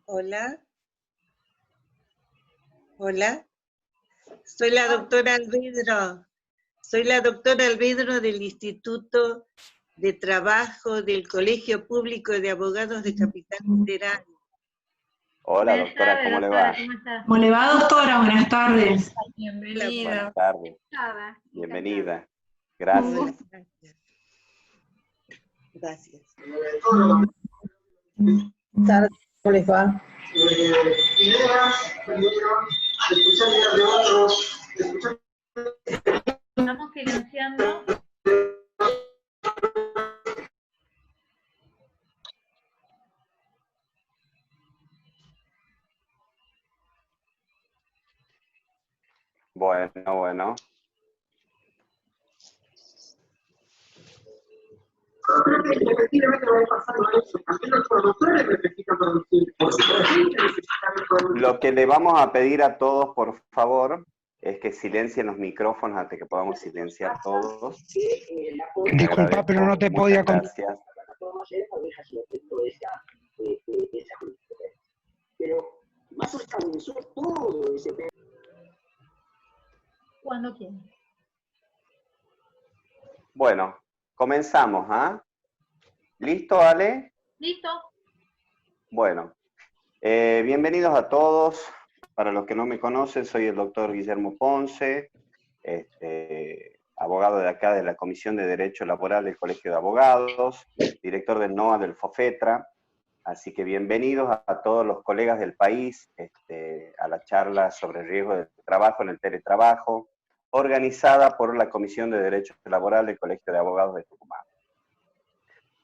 Hola, hola. Soy la doctora Albedro. Soy la doctora Albedro del Instituto de Trabajo del Colegio Público de Abogados de Capital Federal. Hola, doctora, ¿cómo le va? ¿Cómo está? ¿Cómo le va, doctora? Buenas tardes. Bienvenida. Buenas tardes. Encantada. Bienvenida. Gracias. Gracias. Gracias. ¿Cómo les va? Estamos silenciando. Bueno. Lo que le vamos a pedir a todos, por favor, es que silencien los micrófonos antes que podamos silenciar todos. Disculpa, pero no te podía... Gracias. Cuando quiera. Bueno, comenzamos, ¿ah? ¿Listo, Ale? ¿Listo? Bueno, bienvenidos a todos. Para los que no me conocen, soy el doctor Guillermo Ponce, abogado de acá de la Comisión de Derecho Laboral del Colegio de Abogados, director del NOA del FOFETRA. Así que bienvenidos a todos los colegas del país a la charla sobre el riesgo del trabajo en el teletrabajo, organizada por la Comisión de Derecho Laboral del Colegio de Abogados de Tucumán.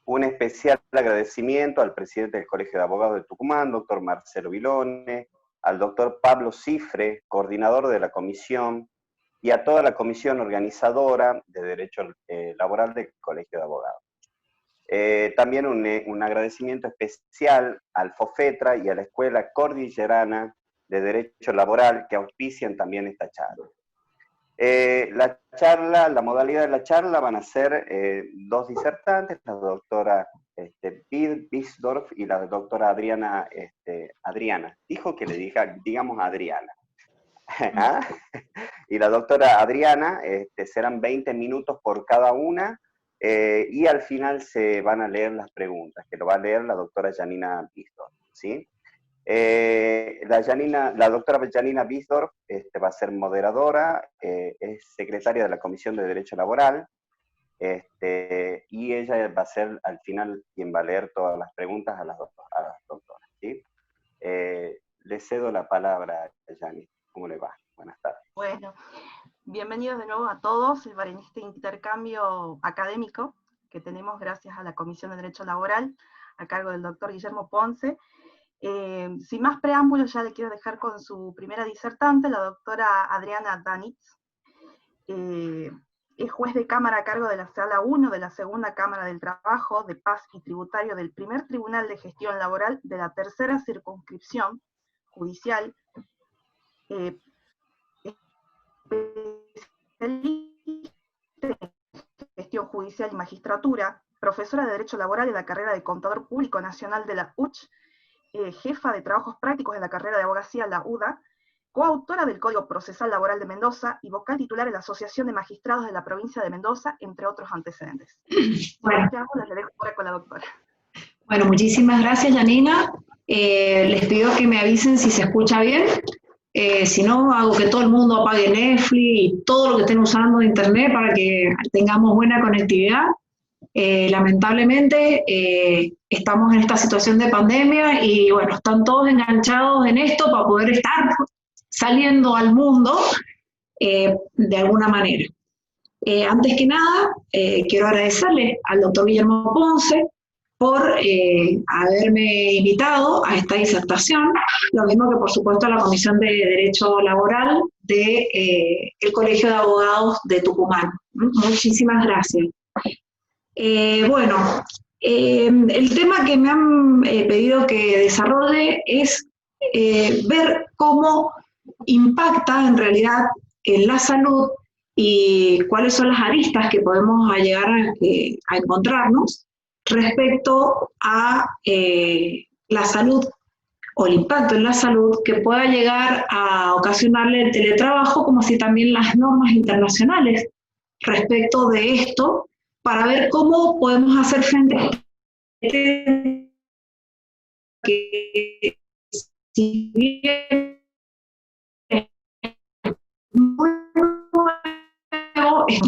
Un especial agradecimiento al presidente del Colegio de Abogados de Tucumán, doctor Marcelo Vilone, al doctor Pablo Cifre, coordinador de la comisión, y a toda la comisión organizadora de Derecho Laboral del Colegio de Abogados. También un agradecimiento especial al FOFETRA y a la Escuela Cordillerana de Derecho Laboral que auspician también esta charla. La modalidad de la charla van a ser dos disertantes, la doctora Bisdorf y la doctora Adriana. Dijo que le digamos Adriana. ¿Ah? Y la doctora Adriana, serán 20 minutos por cada una, y al final se van a leer las preguntas, que lo va a leer la doctora Janina Bisdorf, ¿sí? La doctora Janina Bisdorf va a ser moderadora, es secretaria de la Comisión de Derecho Laboral, y ella va a ser al final quien va a leer todas las preguntas a las doctoras, ¿sí? Le cedo la palabra a Janina. ¿Cómo le va? Buenas tardes. Bueno, bienvenidos de nuevo a todos en este intercambio académico que tenemos gracias a la Comisión de Derecho Laboral, a cargo del doctor Guillermo Ponce. Sin más preámbulos, ya le quiero dejar con su primera disertante, la doctora Adriana Danitz. Es juez de cámara a cargo de la Sala 1 de la Segunda Cámara del Trabajo, de Paz y Tributario del Primer Tribunal de Gestión Laboral de la Tercera Circunscripción Judicial, gestión judicial y magistratura, profesora de Derecho Laboral en la carrera de Contador Público Nacional de la UCH, jefa de Trabajos Prácticos en la carrera de Abogacía la UDA, coautora del Código Procesal Laboral de Mendoza y vocal titular de la Asociación de Magistrados de la Provincia de Mendoza, entre otros antecedentes. Bueno, les dejo ahora con la doctora. Bueno, muchísimas gracias, Janina. Les pido que me avisen si se escucha bien. Si no, hago que todo el mundo apague Netflix y todo lo que estén usando de internet para que tengamos buena conectividad. Lamentablemente estamos en esta situación de pandemia y bueno, están todos enganchados en esto para poder estar saliendo al mundo de alguna manera. Antes que nada, quiero agradecerle al doctor Guillermo Ponce por haberme invitado a esta disertación, lo mismo que por supuesto a la Comisión de Derecho Laboral del Colegio de Abogados de Tucumán. Muchísimas gracias. Bueno, el tema que me han pedido que desarrolle es ver cómo impacta en realidad en la salud y cuáles son las aristas que podemos llegar a encontrarnos respecto a la salud o el impacto en la salud que pueda llegar a ocasionarle el teletrabajo, como así también las normas internacionales respecto de esto, para ver cómo podemos hacer frente a que, si bien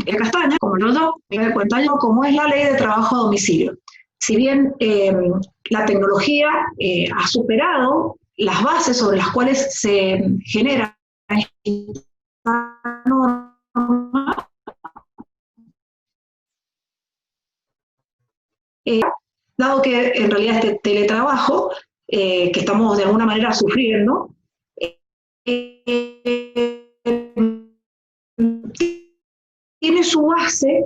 en Castaña, como yo me doy cuenta yo, como es la ley de trabajo a domicilio. Si bien la tecnología ha superado las bases sobre las cuales se genera esta norma, dado que en realidad este teletrabajo que estamos de alguna manera sufriendo, tiene su base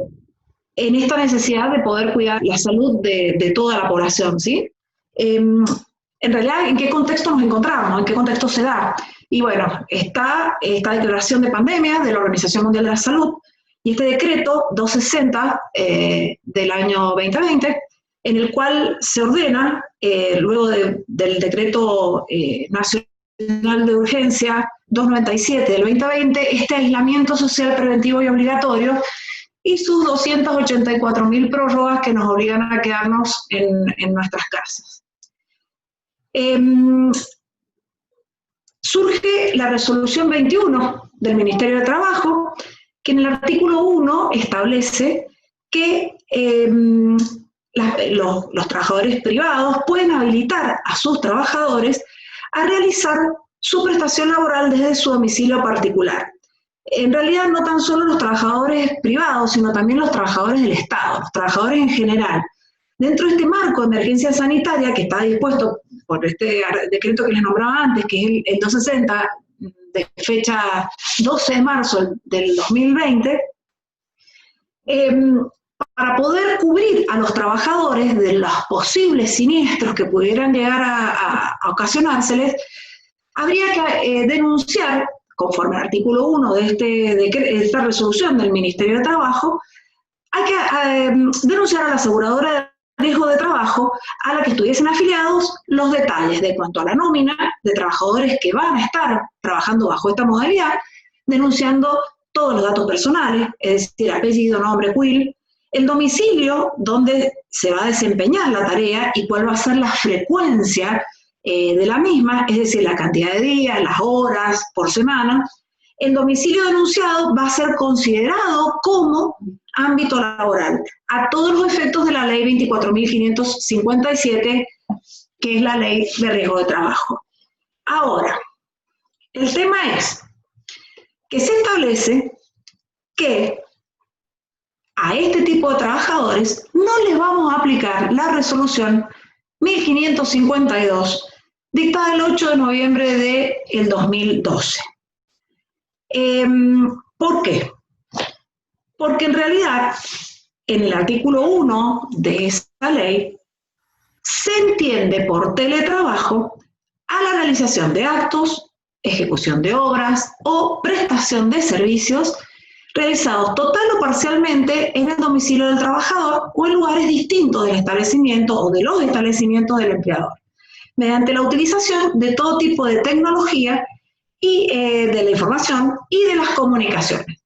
en esta necesidad de poder cuidar la salud de toda la población, ¿sí? En realidad, ¿en qué contexto nos encontramos? ¿En qué contexto se da? Y bueno, está esta declaración de pandemia de la Organización Mundial de la Salud y este decreto 260 del año 2020, en el cual se ordena, luego del decreto nacional de urgencia 297 del 2020, este aislamiento social preventivo y obligatorio y sus 284.000 prórrogas que nos obligan a quedarnos en nuestras casas. Surge la resolución 21 del Ministerio de Trabajo, que en el artículo 1 establece que los trabajadores privados pueden habilitar a sus trabajadores a realizar su prestación laboral desde su domicilio particular. En realidad no tan solo los trabajadores privados, sino también los trabajadores del Estado, los trabajadores en general. Dentro de este marco de emergencia sanitaria que está dispuesto por este decreto que les nombraba antes, que es el 260, de fecha 12 de marzo del 2020, para poder cubrir a los trabajadores de los posibles siniestros que pudieran llegar a ocasionárseles, habría que denunciar, conforme al artículo 1 de esta resolución del Ministerio de Trabajo, hay que denunciar a la aseguradora de riesgo de trabajo a la que estuviesen afiliados los detalles de cuanto a la nómina de trabajadores que van a estar trabajando bajo esta modalidad, denunciando todos los datos personales, es decir, apellido, nombre, CUIL, el domicilio donde se va a desempeñar la tarea y cuál va a ser la frecuencia de la misma, es decir, la cantidad de días, las horas por semana. El domicilio denunciado va a ser considerado como ámbito laboral, a todos los efectos de la ley 24.557, que es la ley de riesgo de trabajo. Ahora, el tema es que se establece que a este tipo de trabajadores no les vamos a aplicar la resolución 1552, dictada el 8 de noviembre del 2012. ¿Por qué? Porque en realidad, en el artículo 1 de esta ley, se entiende por teletrabajo a la realización de actos, ejecución de obras o prestación de servicios realizados total o parcialmente en el domicilio del trabajador o en lugares distintos del establecimiento o de los establecimientos del empleador, mediante la utilización de todo tipo de tecnología y de la información y de las comunicaciones.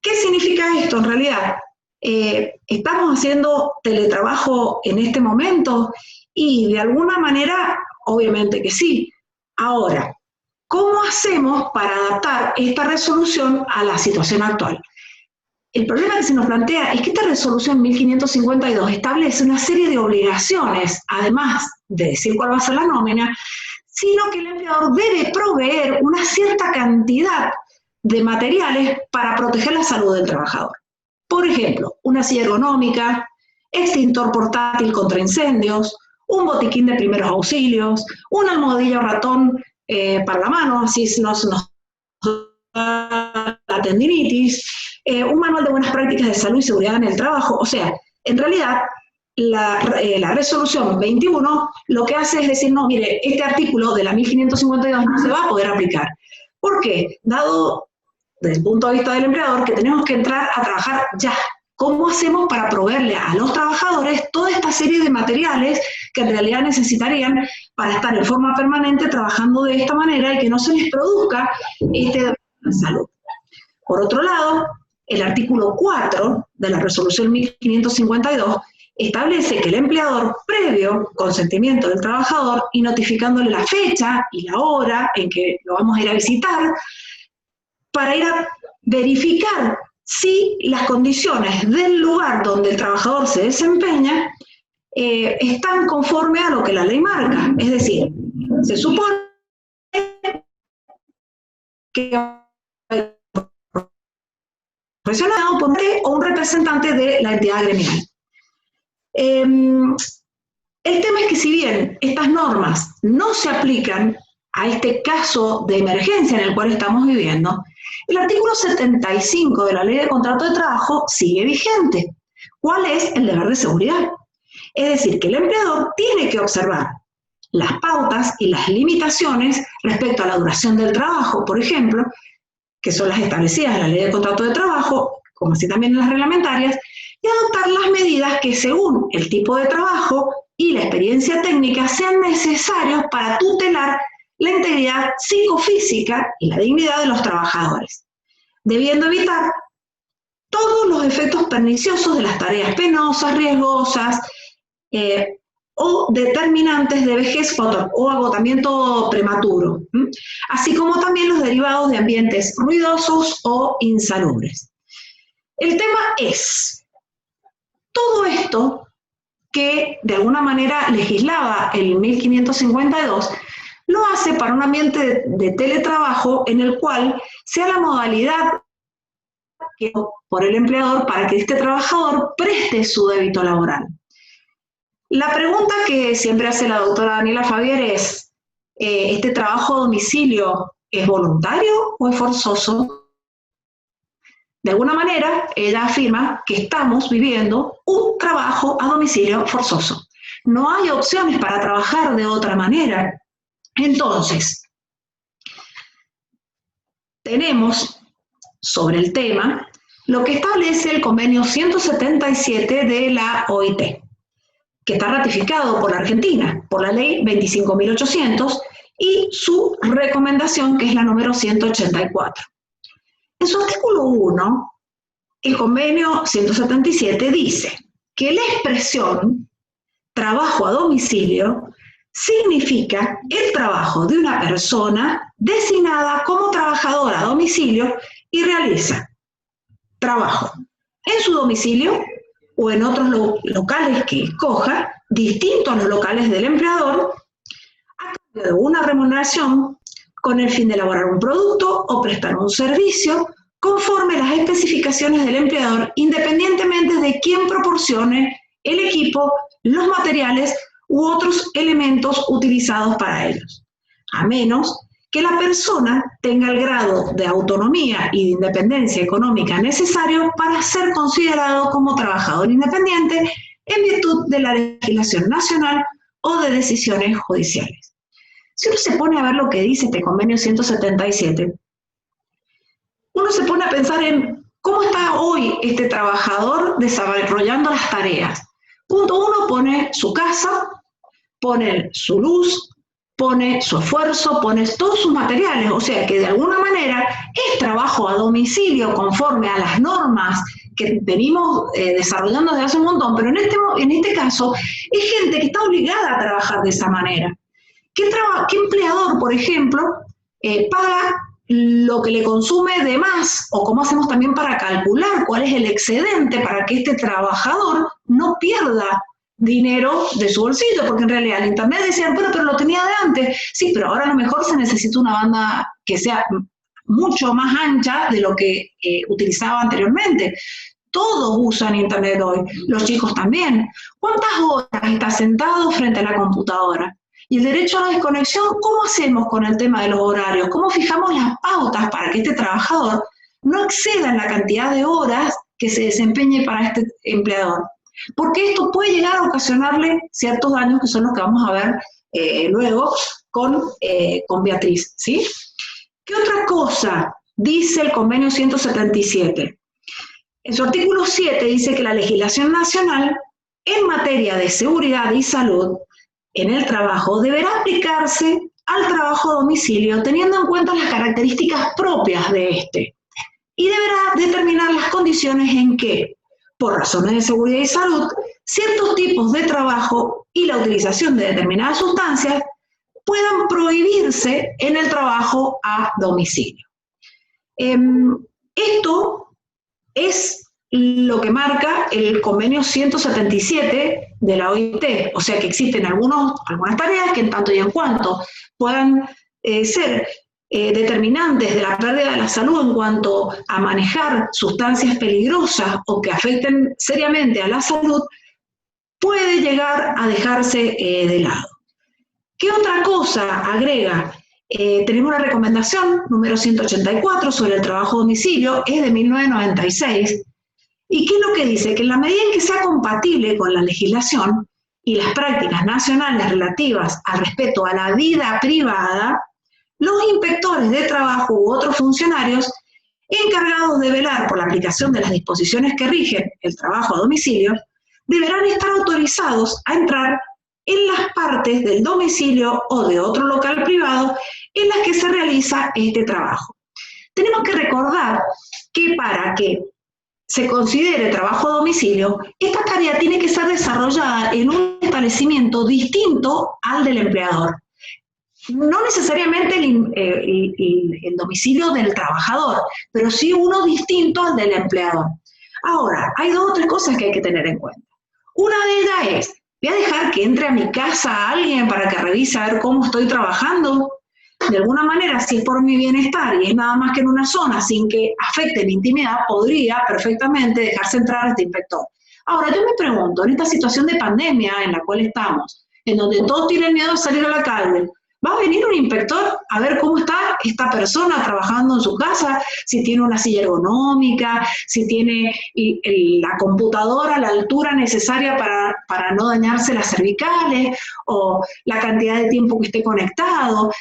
¿Qué significa esto en realidad? ¿Estamos haciendo teletrabajo en este momento? Y de alguna manera, obviamente que sí. Ahora, ¿cómo hacemos para adaptar esta resolución a la situación actual? El problema que se nos plantea es que esta resolución 1552 establece una serie de obligaciones, además de decir cuál va a ser la nómina, sino que el empleador debe proveer una cierta cantidad de materiales para proteger la salud del trabajador. Por ejemplo, una silla ergonómica, extintor portátil contra incendios, un botiquín de primeros auxilios, una almohadilla o ratón para la mano, así no se nos da la tendinitis, un manual de buenas prácticas de salud y seguridad en el trabajo. O sea, en realidad, la resolución 21 lo que hace es decir, no, mire, este artículo de la 1552 no se va a poder aplicar. ¿Por qué? Dado desde el punto de vista del empleador que tenemos que entrar a trabajar ya, ¿cómo hacemos para proveerle a los trabajadores toda esta serie de materiales que en realidad necesitarían para estar en forma permanente trabajando de esta manera y que no se les produzca este daño a la salud? Por otro lado, el artículo 4 de la resolución 1552 establece que el empleador, previo consentimiento del trabajador y notificándole la fecha y la hora en que lo vamos a ir a visitar, para ir a verificar si las condiciones del lugar donde el trabajador se desempeña están conforme a lo que la ley marca. Es decir, se supone que profesional por o un representante de la entidad gremial. El tema es que si bien estas normas no se aplican a este caso de emergencia en el cual estamos viviendo, el artículo 75 de la Ley de Contrato de Trabajo sigue vigente. ¿Cuál es el deber de seguridad? Es decir, que el empleador tiene que observar las pautas y las limitaciones respecto a la duración del trabajo, por ejemplo, que son las establecidas en la Ley de Contrato de Trabajo, como así también en las reglamentarias, y adoptar las medidas que según el tipo de trabajo y la experiencia técnica sean necesarios para tutelar la integridad psicofísica y la dignidad de los trabajadores, debiendo evitar todos los efectos perniciosos de las tareas penosas, riesgosas o determinantes de vejez o agotamiento prematuro, así como también los derivados de ambientes ruidosos o insalubres. El tema es, todo esto que de alguna manera legislaba el 1552, lo hace para un ambiente de teletrabajo en el cual sea la modalidad que por el empleador para que este trabajador preste su débito laboral. La pregunta que siempre hace la doctora Daniela Fabier es, ¿este trabajo a domicilio es voluntario o es forzoso? De alguna manera, ella afirma que estamos viviendo un trabajo a domicilio forzoso. No hay opciones para trabajar de otra manera. Entonces, tenemos sobre el tema lo que establece el convenio 177 de la OIT, que está ratificado por la Argentina, por la ley 25.800, y su recomendación, que es la número 184. En su artículo 1, el convenio 177 dice que la expresión trabajo a domicilio significa el trabajo de una persona designada como trabajadora a domicilio y realiza trabajo en su domicilio o en otros locales que escoja, distintos a los locales del empleador, a cambio de una remuneración con el fin de elaborar un producto o prestar un servicio conforme las especificaciones del empleador, independientemente de quién proporcione el equipo, los materiales u otros elementos utilizados para ellos, a menos que la persona tenga el grado de autonomía y de independencia económica necesario para ser considerado como trabajador independiente en virtud de la legislación nacional o de decisiones judiciales. Si uno se pone a ver lo que dice este convenio 177, uno se pone a pensar en cómo está hoy este trabajador desarrollando las tareas. Punto uno, pone su casa, pone su luz, pone su esfuerzo, pone todos sus materiales, o sea que de alguna manera es trabajo a domicilio conforme a las normas que venimos desarrollando desde hace un montón, pero en este caso es gente que está obligada a trabajar de esa manera. ¿Qué empleador, por ejemplo, paga lo que le consume de más? O cómo hacemos también para calcular cuál es el excedente para que este trabajador no pierda dinero de su bolsillo, porque en realidad el internet decían, pero lo tenía de antes. Sí, pero ahora a lo mejor se necesita una banda que sea mucho más ancha de lo que utilizaba anteriormente. Todos usan internet hoy, los chicos también. ¿Cuántas horas está sentado frente a la computadora? Y el derecho a la desconexión, ¿cómo hacemos con el tema de los horarios? ¿Cómo fijamos las pautas para que este trabajador no exceda en la cantidad de horas que se desempeñe para este empleador? Porque esto puede llegar a ocasionarle ciertos daños que son los que vamos a ver luego con Beatriz, ¿sí? ¿Qué otra cosa dice el convenio 177? En su artículo 7 dice que la legislación nacional en materia de seguridad y salud en el trabajo deberá aplicarse al trabajo a domicilio teniendo en cuenta las características propias de este y deberá determinar las condiciones en que, por razones de seguridad y salud, ciertos tipos de trabajo y la utilización de determinadas sustancias puedan prohibirse en el trabajo a domicilio. Esto es lo que marca el convenio 177 de la OIT, o sea que existen algunas tareas que en tanto y en cuanto puedan ser determinantes de la pérdida de la salud en cuanto a manejar sustancias peligrosas o que afecten seriamente a la salud, puede llegar a dejarse de lado. ¿Qué otra cosa agrega? Tenemos una recomendación número 184 sobre el trabajo a domicilio, es de 1996, ¿y qué es lo que dice? Que en la medida en que sea compatible con la legislación y las prácticas nacionales relativas al respeto a la vida privada, los inspectores de trabajo u otros funcionarios encargados de velar por la aplicación de las disposiciones que rigen el trabajo a domicilio deberán estar autorizados a entrar en las partes del domicilio o de otro local privado en las que se realiza este trabajo. Tenemos que recordar que para que se considere trabajo a domicilio, esta tarea tiene que ser desarrollada en un establecimiento distinto al del empleador. No necesariamente el domicilio del trabajador, pero sí uno distinto al del empleador. Ahora, hay dos o tres cosas que hay que tener en cuenta. Una de ellas es, ¿voy a dejar que entre a mi casa alguien para que revise a ver cómo estoy trabajando? De alguna manera, si es por mi bienestar y es nada más que en una zona sin que afecte mi intimidad, podría perfectamente dejarse entrar a este inspector. Ahora, yo me pregunto, en esta situación de pandemia en la cual estamos, en donde todos tienen miedo de salir a la calle, ¿va a venir un inspector a ver cómo está esta persona trabajando en su casa? Si tiene una silla ergonómica, si tiene la computadora a la altura necesaria para no dañarse las cervicales, o la cantidad de tiempo que esté conectado.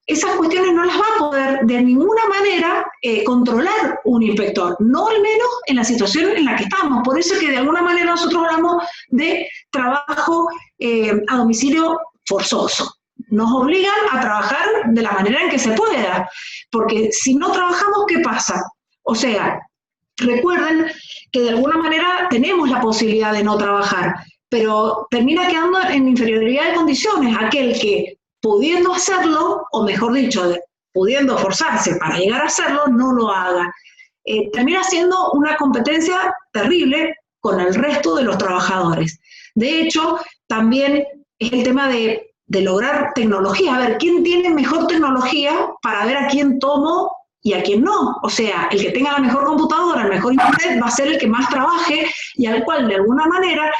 Esas cuestiones no las va a poder de ninguna manera controlar un inspector, no al menos en la situación en la que estamos. Por eso es que de alguna manera nosotros hablamos de trabajo a domicilio forzoso. Nos obligan a trabajar de la manera en que se pueda, porque si no trabajamos, ¿qué pasa? O sea, recuerden que de alguna manera tenemos la posibilidad de no trabajar, pero termina quedando en inferioridad de condiciones aquel que, pudiendo hacerlo, o mejor dicho, pudiendo forzarse para llegar a hacerlo, no lo haga. Termina siendo una competencia terrible con el resto de los trabajadores. De hecho, también es el tema de lograr tecnología, a ver, ¿quién tiene mejor tecnología para ver a quién tomo y a quién no? O sea, el que tenga la mejor computadora, el mejor internet, va a ser el que más trabaje y al cual de alguna manera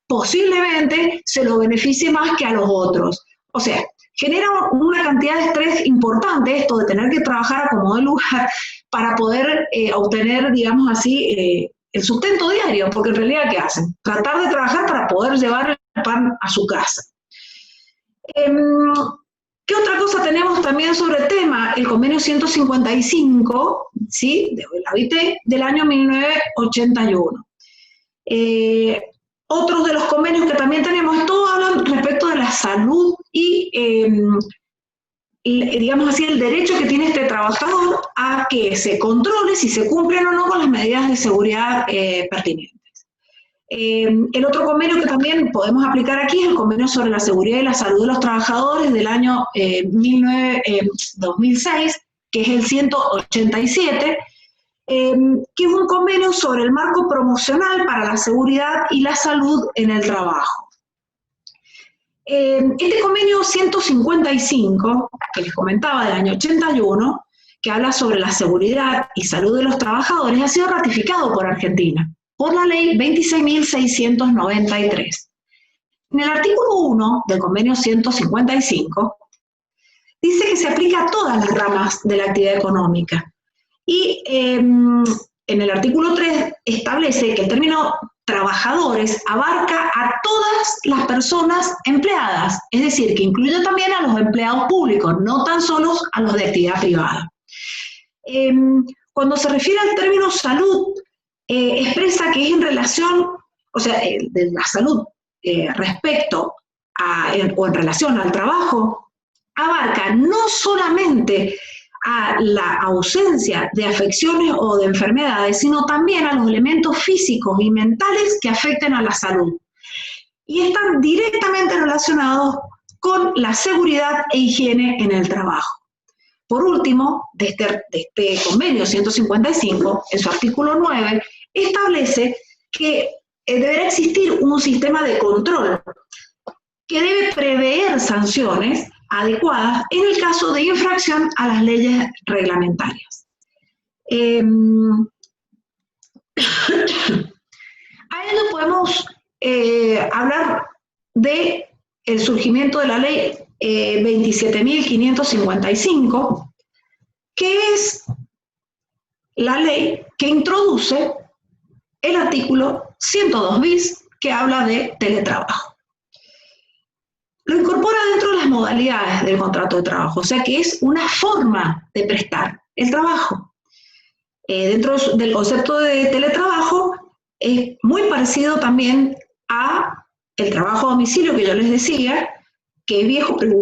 posiblemente se lo beneficie más que a los otros. O sea, genera una cantidad de estrés importante esto de tener que trabajar a como de lugar para poder obtener, digamos así, el sustento diario, porque en realidad ¿qué hacen? Tratar de trabajar para poder llevar el pan a su casa. ¿Qué otra cosa tenemos también sobre el tema? El convenio 155, ¿sí?, de la OIT del año 1981. Otros de los convenios que también tenemos, todos hablan respecto de la salud y, digamos así, el derecho que tiene este trabajador a que se controle si se cumplen o no con las medidas de seguridad pertinentes. El otro convenio que también podemos aplicar aquí es el convenio sobre la seguridad y la salud de los trabajadores del año 2006, que es el 187, que es un convenio sobre el marco promocional para la seguridad y la salud en el trabajo. Este convenio 155, que les comentaba, del año 81, que habla sobre la seguridad y salud de los trabajadores, ha sido ratificado por Argentina, por la ley 26.693. En el artículo 1 del convenio 155, dice que se aplica a todas las ramas de la actividad económica. Y en el artículo 3 establece que el término trabajadores abarca a todas las personas empleadas, es decir, que incluye también a los empleados públicos, no tan solo a los de actividad privada. Cuando se refiere al término salud, expresa que es en relación, o sea, de la salud respecto o en relación al trabajo, abarca no solamente a la ausencia de afecciones o de enfermedades, sino también a los elementos físicos y mentales que afecten a la salud. Y están directamente relacionados con la seguridad e higiene en el trabajo. Por último, de este convenio 155, en su artículo 9, establece que deberá existir un sistema de control que debe prever sanciones adecuadas en el caso de infracción a las leyes reglamentarias. A ello podemos hablar del surgimiento de la ley 27.555, que es la ley que introduce el artículo 102 bis, que habla de teletrabajo. Lo incorpora dentro de las modalidades del contrato de trabajo, o sea que es una forma de prestar el trabajo. Dentro del concepto de teletrabajo es muy parecido también a el trabajo a domicilio que yo les decía, que es viejo pero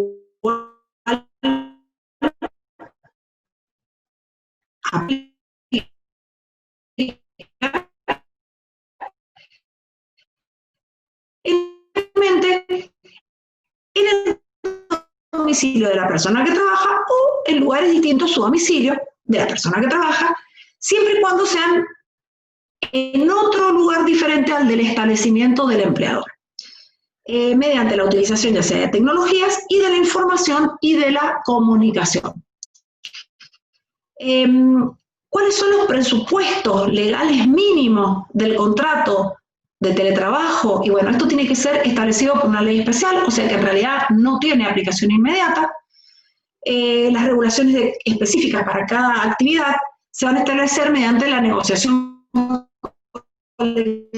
en el domicilio de la persona que trabaja o en lugares distintos a su domicilio de la persona que trabaja, siempre y cuando sean en otro lugar diferente al del establecimiento del empleador, mediante la utilización ya sea de tecnologías y de la información y de la comunicación. ¿Cuáles son los presupuestos legales mínimos del contrato de teletrabajo? Y bueno, esto tiene que ser establecido por una ley especial, o sea que en realidad no tiene aplicación inmediata. Las regulaciones específicas para cada actividad se van a establecer mediante la negociación colectiva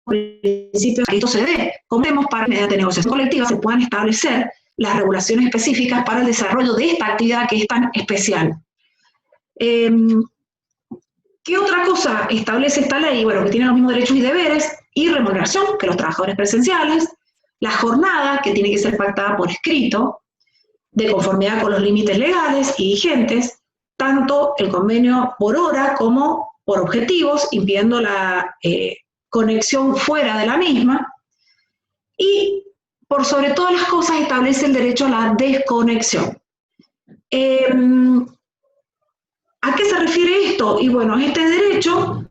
principios que esto se dé. Como vemos, para mediante negociación colectiva se puedan establecer las regulaciones específicas para el desarrollo de esta actividad que es tan especial. ¿Qué otra cosa establece esta ley? Bueno, que tiene los mismos derechos y deberes y remuneración que los trabajadores presenciales, la jornada, que tiene que ser pactada por escrito, de conformidad con los límites legales y vigentes, tanto el convenio por hora como por objetivos, impidiendo la conexión fuera de la misma, y por sobre todas las cosas establece el derecho a la desconexión. ¿A qué se refiere esto? Y bueno, es este derecho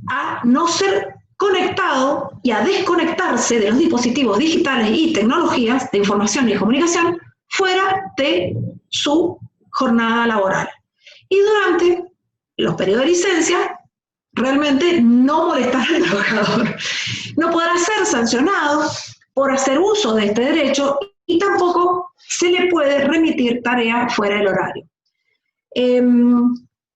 a no ser conectado y a desconectarse de los dispositivos digitales y tecnologías de información y comunicación fuera de su jornada laboral. Y durante los periodos de licencia, realmente no molestar al trabajador. No podrá ser sancionado por hacer uso de este derecho y tampoco se le puede remitir tarea fuera del horario.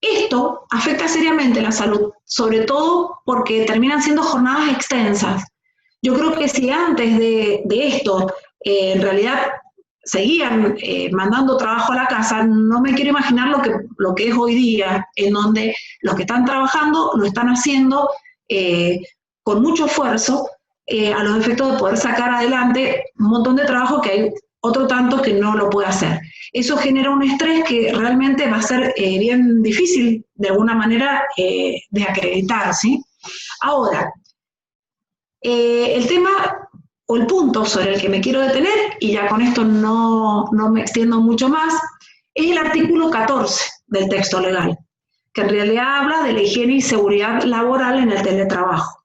Esto afecta seriamente la salud, sobre todo porque terminan siendo jornadas extensas. Yo creo que si antes de esto en realidad seguían mandando trabajo a la casa, no me quiero imaginar lo que es hoy día, en donde los que están trabajando lo están haciendo con mucho esfuerzo a los efectos de poder sacar adelante un montón de trabajo que hay otro tanto que no lo puede hacer. Eso genera un estrés que realmente va a ser bien difícil, de alguna manera, de acreditar, ¿sí? Ahora, el tema o el punto sobre el que me quiero detener, y ya con esto no me extiendo mucho más, es el artículo 14 del texto legal, que en realidad habla de la higiene y seguridad laboral en el teletrabajo.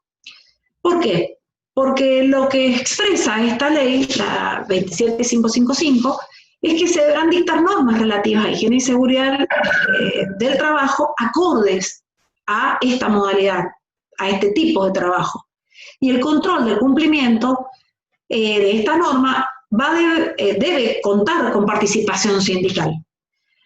¿Por qué? Porque lo que expresa esta ley, la 27555, es que se deberán dictar normas relativas a higiene y seguridad del trabajo acordes a esta modalidad, a este tipo de trabajo. Y el control del cumplimiento de esta norma debe contar con participación sindical.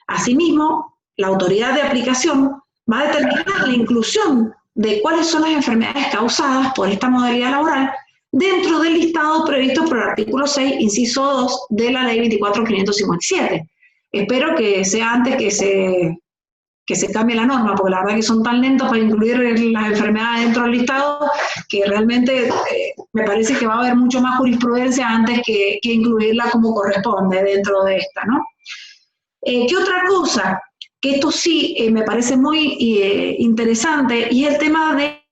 Asimismo, la autoridad de aplicación va a determinar la inclusión de cuáles son las enfermedades causadas por esta modalidad laboral dentro del listado previsto por el artículo 6, inciso 2 de la ley 24.557. Espero que sea antes que se cambie la norma, porque la verdad que son tan lentos para incluir las enfermedades dentro del listado que realmente me parece que va a haber mucho más jurisprudencia antes que incluirla como corresponde dentro de esta, ¿no? ¿Qué otra cosa? Que esto sí me parece muy interesante, y es el tema de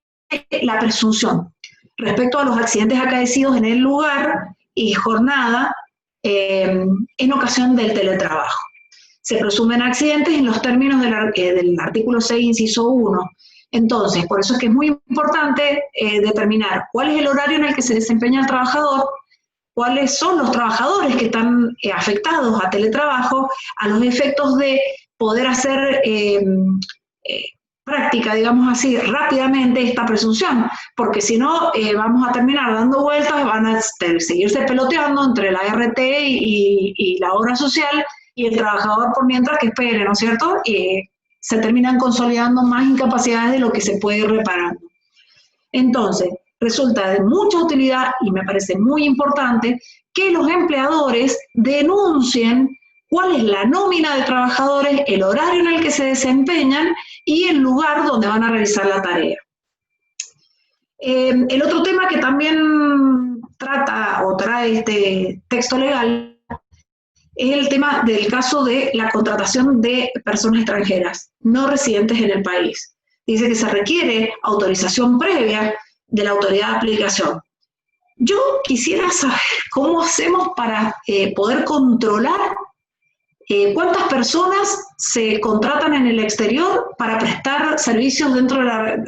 la presunción respecto a los accidentes acaecidos en el lugar y jornada en ocasión del teletrabajo. Se presumen accidentes en los términos del artículo 6, inciso 1. Entonces, por eso es que es muy importante determinar cuál es el horario en el que se desempeña el trabajador, cuáles son los trabajadores que están afectados a teletrabajo, a los efectos de poder hacer práctica, digamos así, rápidamente esta presunción, porque si no vamos a terminar dando vueltas, van a seguirse peloteando entre la RT y la obra social, y el trabajador por mientras que espere, ¿no es cierto? Se terminan consolidando más incapacidades de lo que se puede ir reparando. Entonces, resulta de mucha utilidad, y me parece muy importante, que los empleadores denuncien cuál es la nómina de trabajadores, el horario en el que se desempeñan y el lugar donde van a realizar la tarea. El otro tema que también trata o trae este texto legal es el tema del caso de la contratación de personas extranjeras no residentes en el país. Dice que se requiere autorización previa de la autoridad de aplicación. Yo quisiera saber cómo hacemos para poder controlar cuántas personas se contratan en el exterior para prestar servicios dentro del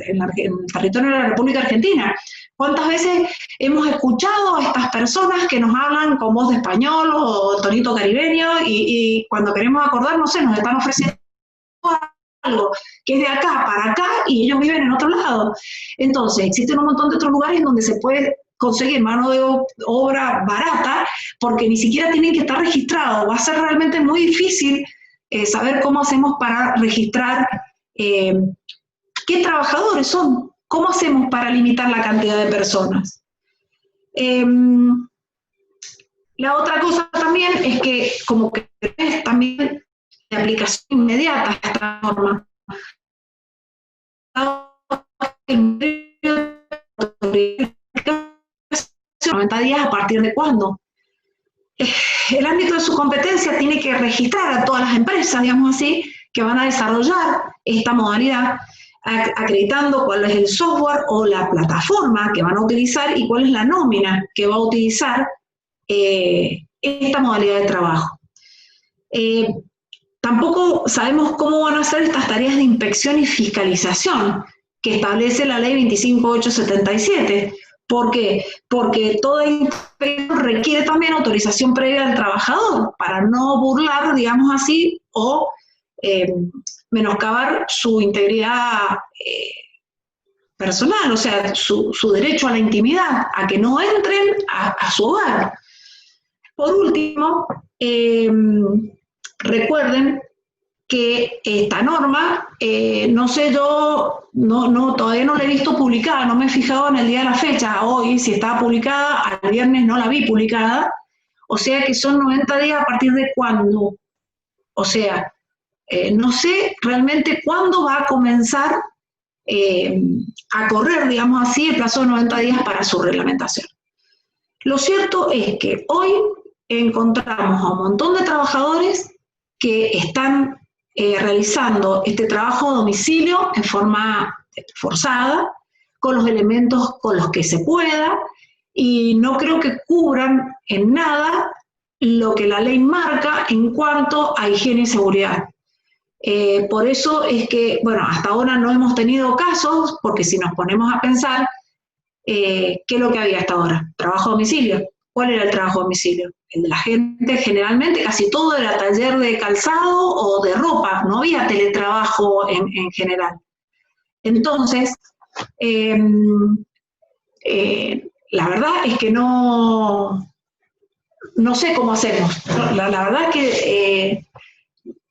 territorio de la República Argentina. ¿Cuántas veces hemos escuchado a estas personas que nos hablan con voz de español o tonito caribeño y cuando queremos acordar, no sé, nos están ofreciendo algo que es de acá para acá y ellos viven en otro lado? Entonces, existen un montón de otros lugares donde se puede conseguir mano de obra barata porque ni siquiera tienen que estar registrados. Va a ser realmente muy difícil saber cómo hacemos para registrar qué trabajadores son. ¿Cómo hacemos para limitar la cantidad de personas? La otra cosa también es que como que es también de aplicación inmediata a esta norma. 90 días, ¿a partir de cuándo? El ámbito de su competencia tiene que registrar a todas las empresas, digamos así, que van a desarrollar esta modalidad, acreditando cuál es el software o la plataforma que van a utilizar y cuál es la nómina que va a utilizar esta modalidad de trabajo. Tampoco sabemos cómo van a ser estas tareas de inspección y fiscalización que establece la ley 25.877. ¿Por qué? Porque toda inspección requiere también autorización previa del trabajador para no burlar, digamos así, o menoscabar su integridad personal, o sea, su derecho a la intimidad, a que no entren a su hogar. Por último, recuerden que esta norma, no sé, yo todavía no la he visto publicada, no me he fijado en el día de la fecha, hoy si estaba publicada, al viernes no la vi publicada, o sea que son 90 días a partir de cuándo. O sea, no sé realmente cuándo va a comenzar a correr, digamos así, el plazo de 90 días para su reglamentación. Lo cierto es que hoy encontramos a un montón de trabajadores que están realizando este trabajo a domicilio en forma forzada, con los elementos con los que se pueda, y no creo que cubran en nada lo que la ley marca en cuanto a higiene y seguridad. Por eso es que, bueno, hasta ahora no hemos tenido casos, porque si nos ponemos a pensar, ¿qué es lo que había hasta ahora? Trabajo a domicilio. ¿Cuál era el trabajo a domicilio? El de la gente, generalmente, casi todo era taller de calzado o de ropa, no había teletrabajo en general. Entonces, la verdad es que no sé cómo hacemos. La verdad es que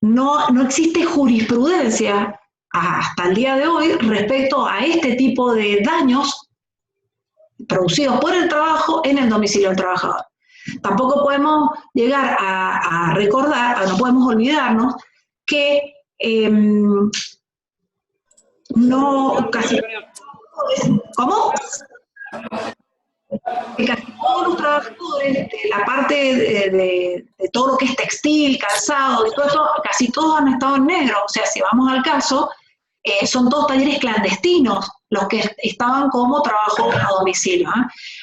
no existe jurisprudencia hasta el día de hoy respecto a este tipo de daños producidos por el trabajo en el domicilio del trabajador. Tampoco podemos llegar a recordar, no podemos olvidarnos que no casi... ¿Cómo? Que casi todos los trabajadores de la parte de todo lo que es textil, calzado y todo eso, casi todos han estado en negro. O sea, si vamos al caso, son todos talleres clandestinos los que estaban como trabajo a domicilio.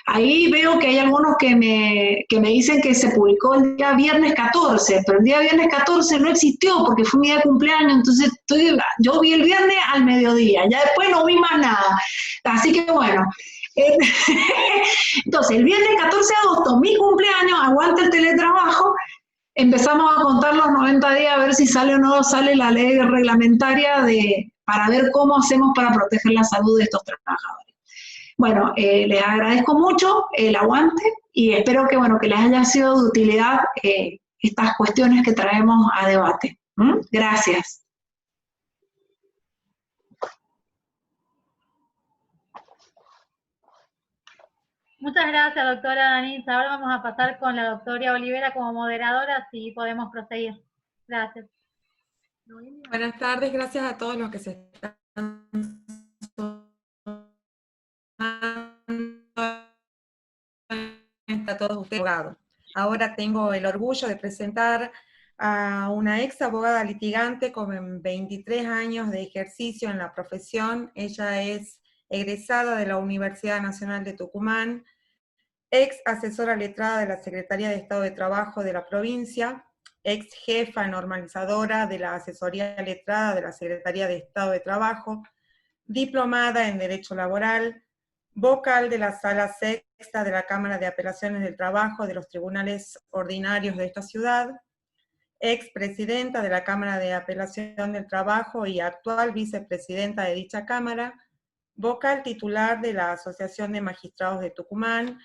Ahí veo que hay algunos que me dicen que se publicó el día viernes 14, pero el día viernes 14 no existió porque fue mi día de cumpleaños, entonces yo vi el viernes al mediodía, ya después no vi más nada. Así que bueno, entonces el viernes 14 de agosto, mi cumpleaños, aguanta el teletrabajo, empezamos a contar los 90 días a ver si sale o no sale la ley reglamentaria para ver cómo hacemos para proteger la salud de estos trabajadores. Bueno, les agradezco mucho el aguante y espero que, bueno, que les haya sido de utilidad estas cuestiones que traemos a debate. Gracias. Muchas gracias, doctora Danitza. Ahora vamos a pasar con la doctora Olivera como moderadora, así podemos proseguir. Gracias. Buenas tardes, gracias a todos los que se están a todos ustedes, abogados. Ahora tengo el orgullo de presentar a una ex abogada litigante con 23 años de ejercicio en la profesión. Ella es egresada de la Universidad Nacional de Tucumán, ex asesora letrada de la Secretaría de Estado de Trabajo de la provincia, ex jefa normalizadora de la Asesoría Letrada de la Secretaría de Estado de Trabajo, diplomada en Derecho Laboral, vocal de la Sala Sexta de la Cámara de Apelaciones del Trabajo de los Tribunales Ordinarios de esta ciudad, ex presidenta de la Cámara de Apelación del Trabajo y actual vicepresidenta de dicha Cámara, vocal titular de la Asociación de Magistrados de Tucumán,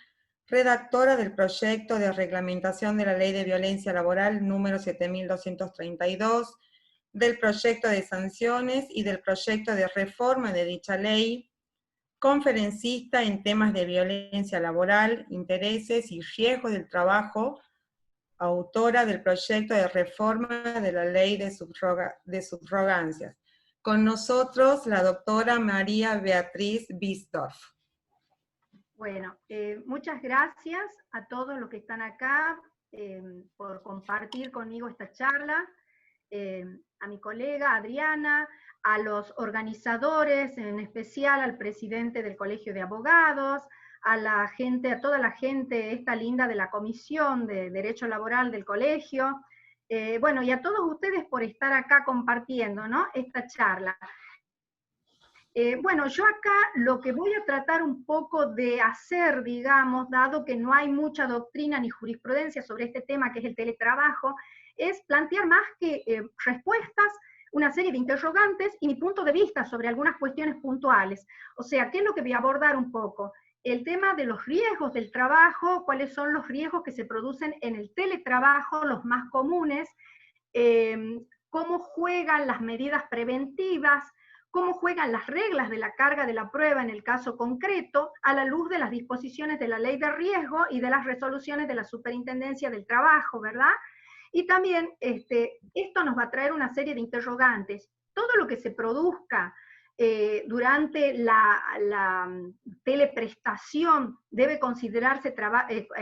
redactora del proyecto de reglamentación de la Ley de Violencia Laboral número 7232, del proyecto de sanciones y del proyecto de reforma de dicha ley, conferencista en temas de violencia laboral, intereses y riesgos del trabajo, autora del proyecto de reforma de la Ley de subrogancias. Con nosotros la doctora María Beatriz Bistorff. Bueno, muchas gracias a todos los que están acá por compartir conmigo esta charla, a mi colega Adriana, a los organizadores, en especial al presidente del Colegio de Abogados, a la gente, a toda la gente esta linda de la Comisión de Derecho Laboral del colegio, bueno, y a todos ustedes por estar acá compartiendo, ¿no?, esta charla. Bueno, yo acá lo que voy a tratar un poco de hacer, digamos, dado que no hay mucha doctrina ni jurisprudencia sobre este tema que es el teletrabajo, es plantear más que respuestas, una serie de interrogantes y mi punto de vista sobre algunas cuestiones puntuales. O sea, ¿qué es lo que voy a abordar un poco? El tema de los riesgos del trabajo, cuáles son los riesgos que se producen en el teletrabajo, los más comunes, cómo juegan las medidas preventivas, cómo juegan las reglas de la carga de la prueba en el caso concreto, a la luz de las disposiciones de la ley de riesgo y de las resoluciones de la Superintendencia del Trabajo, ¿verdad? Y también esto nos va a traer una serie de interrogantes. Todo lo que se produzca durante la teleprestación debe considerarse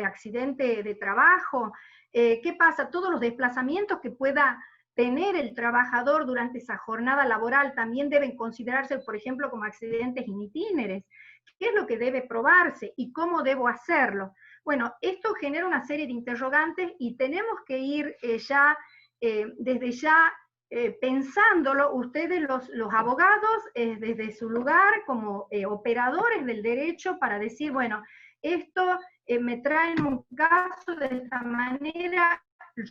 accidente de trabajo. ¿Qué pasa? Todos los desplazamientos que pueda tener el trabajador durante esa jornada laboral también deben considerarse, por ejemplo, como accidentes in itinere. ¿Qué es lo que debe probarse y cómo debo hacerlo? Bueno, esto genera una serie de interrogantes y tenemos que ir desde ya pensándolo, ustedes los abogados, desde su lugar como operadores del derecho para decir, bueno, esto me trae en un caso de esta manera,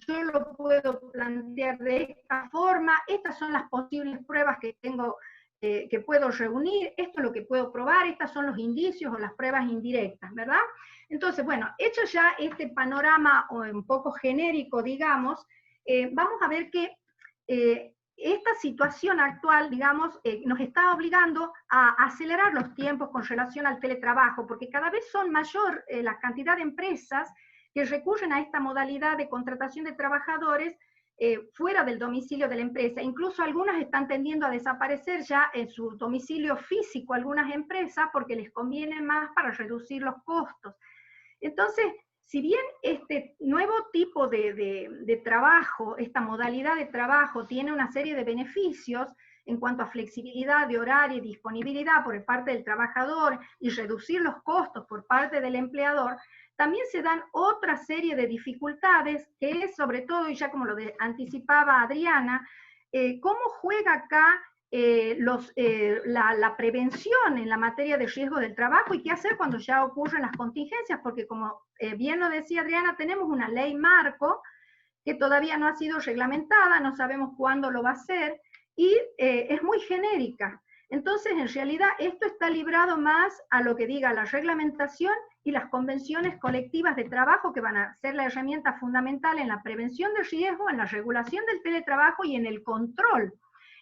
yo lo puedo plantear de esta forma, estas son las posibles pruebas que tengo, que puedo reunir, esto es lo que puedo probar, estos son los indicios o las pruebas indirectas, ¿verdad? Entonces, bueno, hecho ya este panorama un poco genérico, digamos, vamos a ver que esta situación actual, digamos, nos está obligando a acelerar los tiempos con relación al teletrabajo, porque cada vez son mayor la cantidad de empresas que recurren a esta modalidad de contratación de trabajadores fuera del domicilio de la empresa. Incluso algunas están tendiendo a desaparecer ya en su domicilio físico, algunas empresas, porque les conviene más para reducir los costos. Entonces, si bien este nuevo tipo de trabajo, esta modalidad de trabajo tiene una serie de beneficios en cuanto a flexibilidad de horario y disponibilidad por parte del trabajador y reducir los costos por parte del empleador, también se dan otra serie de dificultades que es sobre todo, y ya como lo anticipaba Adriana, cómo juega acá la prevención en la materia de riesgo del trabajo y qué hacer cuando ya ocurren las contingencias, porque como bien lo decía Adriana, tenemos una ley marco que todavía no ha sido reglamentada, no sabemos cuándo lo va a hacer, y es muy genérica. Entonces, en realidad, esto está librado más a lo que diga la reglamentación y las convenciones colectivas de trabajo, que van a ser la herramienta fundamental en la prevención de riesgo, en la regulación del teletrabajo y en el control.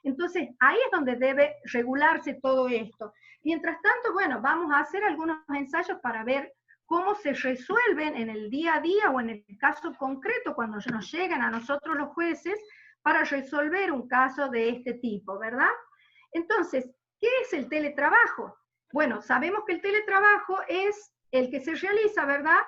Entonces, ahí es donde debe regularse todo esto. Mientras tanto, bueno, vamos a hacer algunos ensayos para ver cómo se resuelven en el día a día o en el caso concreto cuando nos llegan a nosotros los jueces para resolver un caso de este tipo, ¿verdad? Entonces, ¿qué es el teletrabajo? Bueno, sabemos que el teletrabajo es el que se realiza, ¿verdad?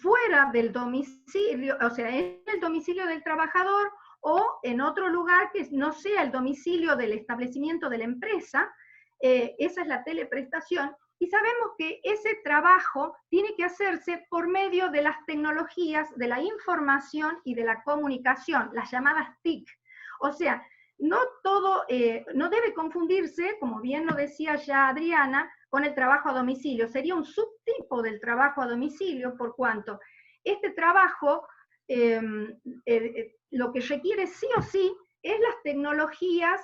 Fuera del domicilio, o sea, en el domicilio del trabajador o en otro lugar que no sea el domicilio del establecimiento de la empresa. Esa es la teleprestación. Y sabemos que ese trabajo tiene que hacerse por medio de las tecnologías de la información y de la comunicación, las llamadas TIC. O sea, no todo, no debe confundirse, como bien lo decía ya Adriana, con el trabajo a domicilio. Sería un subtipo del trabajo a domicilio, por cuanto este trabajo lo que requiere sí o sí es las tecnologías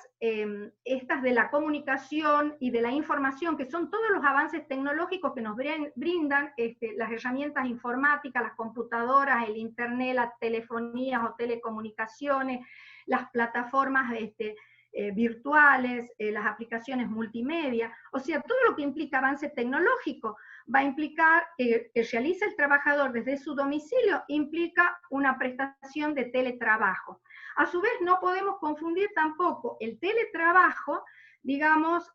estas de la comunicación y de la información, que son todos los avances tecnológicos que nos brindan las herramientas informáticas, las computadoras, el internet, las telefonías o telecomunicaciones, las plataformas virtuales, las aplicaciones multimedia, o sea, todo lo que implica avance tecnológico va a implicar que realice el trabajador desde su domicilio, implica una prestación de teletrabajo. A su vez, no podemos confundir tampoco el teletrabajo, digamos,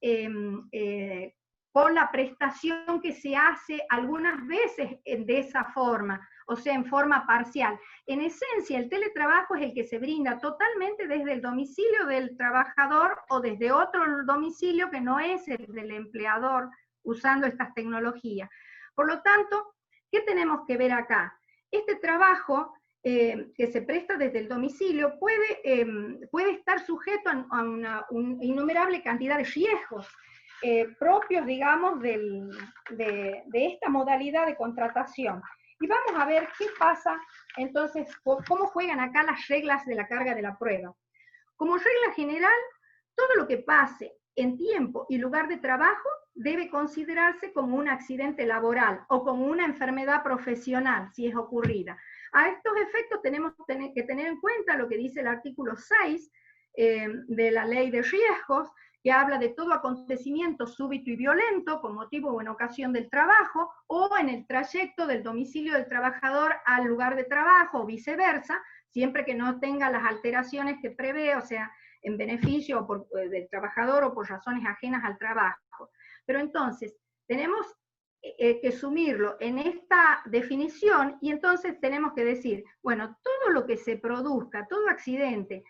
con la prestación que se hace algunas veces de esa forma, o sea, en forma parcial. En esencia, el teletrabajo es el que se brinda totalmente desde el domicilio del trabajador o desde otro domicilio que no es el del empleador, usando estas tecnologías. Por lo tanto, ¿qué tenemos que ver acá? Este trabajo que se presta desde el domicilio puede estar sujeto a una innumerable cantidad de riesgos propios, digamos, de esta modalidad de contratación. Y vamos a ver qué pasa, entonces, cómo juegan acá las reglas de la carga de la prueba. Como regla general, todo lo que pase en tiempo y lugar de trabajo debe considerarse como un accidente laboral o como una enfermedad profesional, si es ocurrida. A estos efectos tenemos que tener en cuenta lo que dice el artículo 6 de la Ley de Riesgos, que habla de todo acontecimiento súbito y violento con motivo o en ocasión del trabajo, o en el trayecto del domicilio del trabajador al lugar de trabajo, o viceversa, siempre que no tenga las alteraciones que prevé, o sea, en beneficio del trabajador o por razones ajenas al trabajo. Pero entonces, tenemos que sumirlo en esta definición, y entonces tenemos que decir, bueno, todo lo que se produzca, todo accidente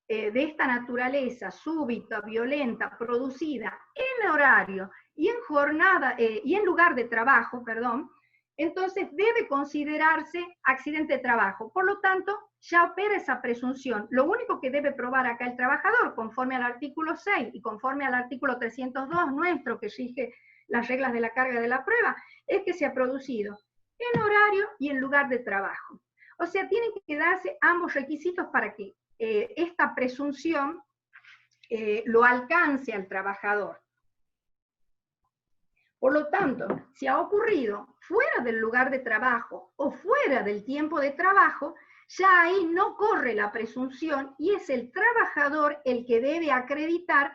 de esta naturaleza, súbita, violenta, producida en horario y en jornada, y en lugar de trabajo, perdón, entonces debe considerarse accidente de trabajo. Por lo tanto, ya opera esa presunción. Lo único que debe probar acá el trabajador, conforme al artículo 6 y conforme al artículo 302 nuestro, que rige las reglas de la carga de la prueba, es que se ha producido en horario y en lugar de trabajo. O sea, tienen que darse ambos requisitos para que esta presunción lo alcance al trabajador. Por lo tanto, si ha ocurrido fuera del lugar de trabajo o fuera del tiempo de trabajo, ya ahí no corre la presunción y es el trabajador el que debe acreditar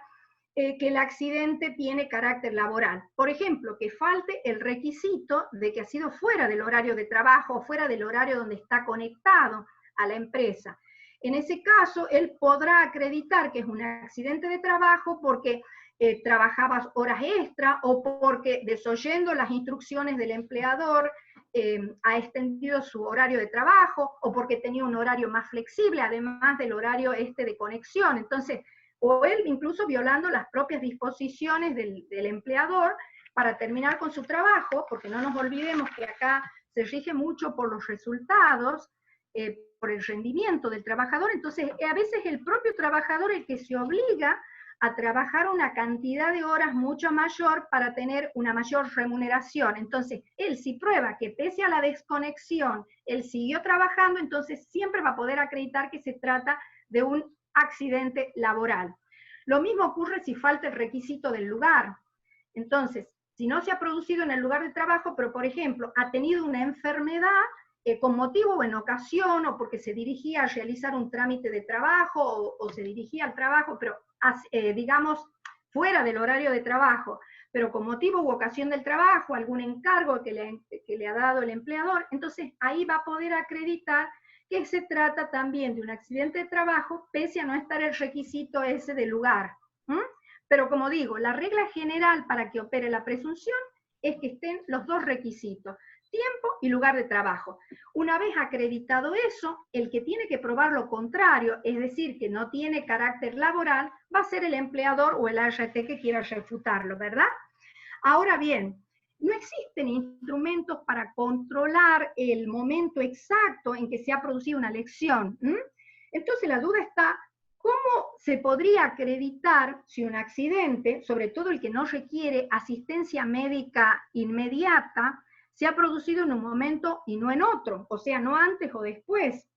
que el accidente tiene carácter laboral. Por ejemplo, que falte el requisito de que ha sido fuera del horario de trabajo o fuera del horario donde está conectado a la empresa. En ese caso, él podrá acreditar que es un accidente de trabajo porque trabajabas horas extra o porque desoyendo las instrucciones del empleador ha extendido su horario de trabajo o porque tenía un horario más flexible, además del horario de conexión. Entonces, o él incluso violando las propias disposiciones del empleador para terminar con su trabajo, porque no nos olvidemos que acá se rige mucho por los resultados, por el rendimiento del trabajador, entonces a veces el propio trabajador el que se obliga a trabajar una cantidad de horas mucho mayor para tener una mayor remuneración. Entonces, él si prueba que pese a la desconexión, él siguió trabajando, entonces siempre va a poder acreditar que se trata de un accidente laboral. Lo mismo ocurre si falta el requisito del lugar. Entonces, si no se ha producido en el lugar de trabajo, pero por ejemplo, ha tenido una enfermedad con motivo o en ocasión, o porque se dirigía a realizar un trámite de trabajo, o se dirigía al trabajo, pero digamos, fuera del horario de trabajo, pero con motivo u ocasión del trabajo, algún encargo que le ha dado el empleador, entonces ahí va a poder acreditar que se trata también de un accidente de trabajo, pese a no estar el requisito ese del lugar. Pero como digo, la regla general para que opere la presunción es que estén los dos requisitos, tiempo y lugar de trabajo. Una vez acreditado eso, el que tiene que probar lo contrario, es decir, que no tiene carácter laboral, va a ser el empleador o el ART que quiera refutarlo, ¿verdad? Ahora bien, no existen instrumentos para controlar el momento exacto en que se ha producido una lesión. Entonces la duda está, ¿cómo se podría acreditar si un accidente, sobre todo el que no requiere asistencia médica inmediata, se ha producido en un momento y no en otro, o sea, no antes o después?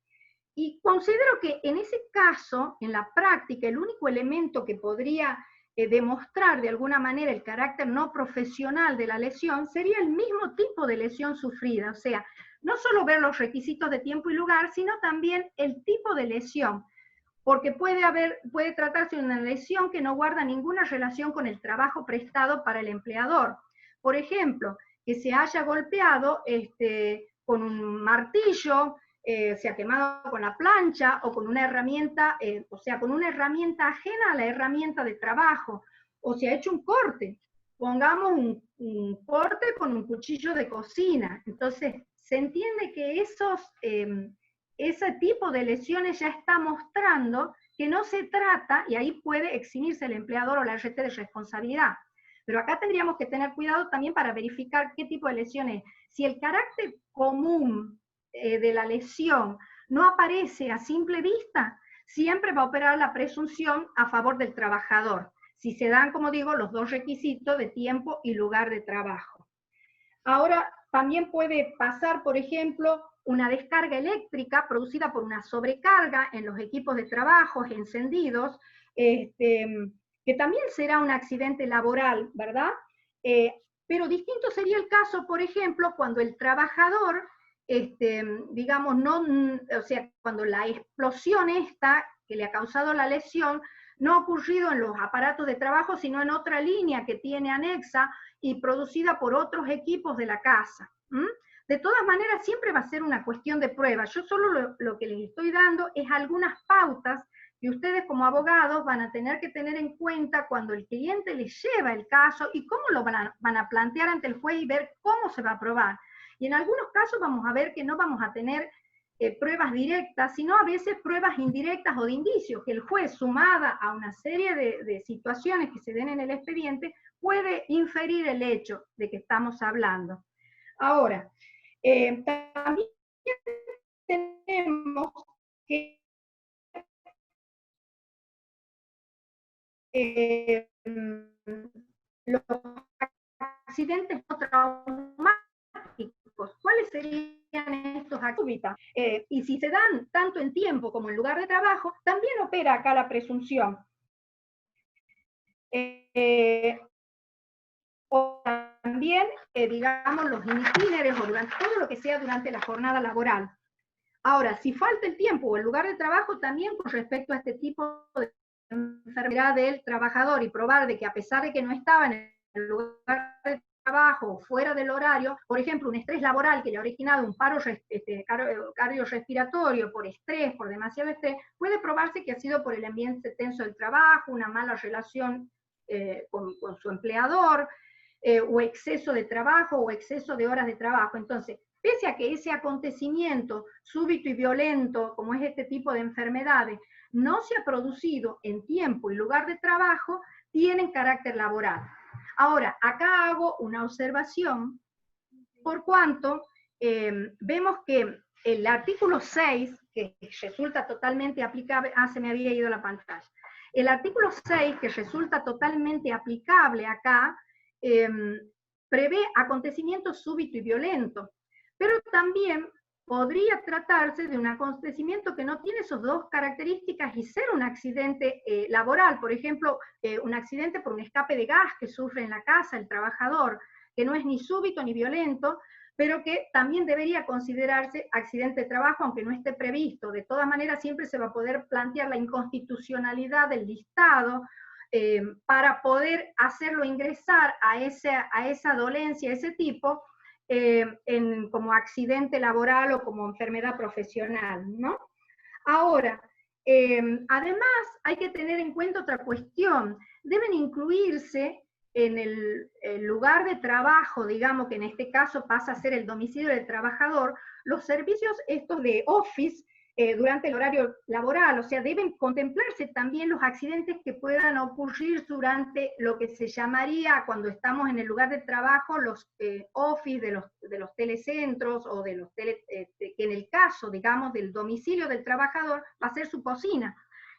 Y considero que en ese caso, en la práctica, el único elemento que podría demostrar de alguna manera el carácter no profesional de la lesión sería el mismo tipo de lesión sufrida, o sea, no solo ver los requisitos de tiempo y lugar, sino también el tipo de lesión, porque puede tratarse de una lesión que no guarda ninguna relación con el trabajo prestado para el empleador. Por ejemplo, que se haya golpeado con un martillo, se ha quemado con la plancha o con una herramienta, o sea, con una herramienta ajena a la herramienta de trabajo, o se ha hecho un corte, pongamos un corte con un cuchillo de cocina. Entonces, se entiende que ese tipo de lesiones ya está mostrando que no se trata, y ahí puede eximirse el empleador o la ART de responsabilidad. Pero acá tendríamos que tener cuidado también para verificar qué tipo de lesiones. Si el carácter común de la lesión no aparece a simple vista, siempre va a operar la presunción a favor del trabajador, si se dan, como digo, los dos requisitos de tiempo y lugar de trabajo. Ahora, también puede pasar, por ejemplo, una descarga eléctrica producida por una sobrecarga en los equipos de trabajo encendidos, que también será un accidente laboral, ¿verdad? Pero distinto sería el caso, por ejemplo, cuando el trabajador, digamos, o sea, cuando la explosión esta que le ha causado la lesión no ha ocurrido en los aparatos de trabajo, sino en otra línea que tiene anexa y producida por otros equipos de la casa. De todas maneras, siempre va a ser una cuestión de prueba. Yo solo lo que les estoy dando es algunas pautas que ustedes como abogados van a tener que tener en cuenta cuando el cliente les lleva el caso y cómo lo van a plantear ante el juez y ver cómo se va a probar. Y en algunos casos vamos a ver que no vamos a tener pruebas directas, sino a veces pruebas indirectas o de indicios, que el juez, sumada a una serie de situaciones que se den en el expediente, puede inferir el hecho de que estamos hablando. Ahora, también tenemos que los accidentes no traumáticos, ¿cuáles serían estos accidentes? Y si se dan tanto en tiempo como en lugar de trabajo, también opera acá la presunción. O también, digamos, los in itinere o durante todo lo que sea durante la jornada laboral. Ahora, si falta el tiempo o el lugar de trabajo, también con respecto a este tipo de enfermedad del trabajador y probar de que a pesar de que no estaba en el lugar de trabajo, fuera del horario, por ejemplo, un estrés laboral que le ha originado un paro cardiorrespiratorio por estrés, por demasiado estrés, puede probarse que ha sido por el ambiente tenso del trabajo, una mala relación con su empleador, o exceso de trabajo o exceso de horas de trabajo. Entonces, pese a que ese acontecimiento súbito y violento, como es este tipo de enfermedades, no se ha producido en tiempo y lugar de trabajo, tienen carácter laboral. Ahora, acá hago una observación, por cuanto vemos que el artículo 6, que resulta totalmente aplicable, se me había ido la pantalla. El artículo 6, que resulta totalmente aplicable acá, prevé acontecimientos súbito y violento, pero también podría tratarse de un acontecimiento que no tiene esas dos características y ser un accidente laboral, por ejemplo, un accidente por un escape de gas que sufre en la casa el trabajador, que no es ni súbito ni violento, pero que también debería considerarse accidente de trabajo, aunque no esté previsto. De todas maneras, siempre se va a poder plantear la inconstitucionalidad del listado para poder hacerlo ingresar a esa dolencia, ese tipo, como accidente laboral o como enfermedad profesional, ¿no? Ahora, además hay que tener en cuenta otra cuestión. Deben incluirse en el lugar de trabajo, digamos que en este caso pasa a ser el domicilio del trabajador, los servicios estos de office durante el horario laboral, o sea, deben contemplarse también los accidentes que puedan ocurrir durante lo que se llamaría, cuando estamos en el lugar de trabajo, los office de los telecentros, o de los que en el caso, digamos, del domicilio del trabajador, va a ser su cocina.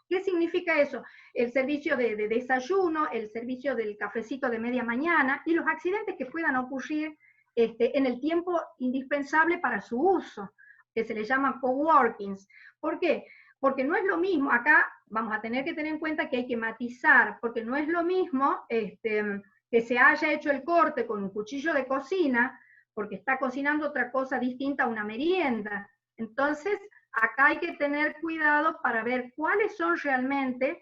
¿Qué significa eso? El servicio de desayuno, el servicio del cafecito de media mañana, y los accidentes que puedan ocurrir en el tiempo indispensable para su uso, que se le llama coworkings. ¿Por qué? Porque no es lo mismo, acá vamos a tener que tener en cuenta que hay que matizar, porque no es lo mismo que se haya hecho el corte con un cuchillo de cocina, porque está cocinando otra cosa distinta a una merienda. Entonces, acá hay que tener cuidado para ver cuáles son realmente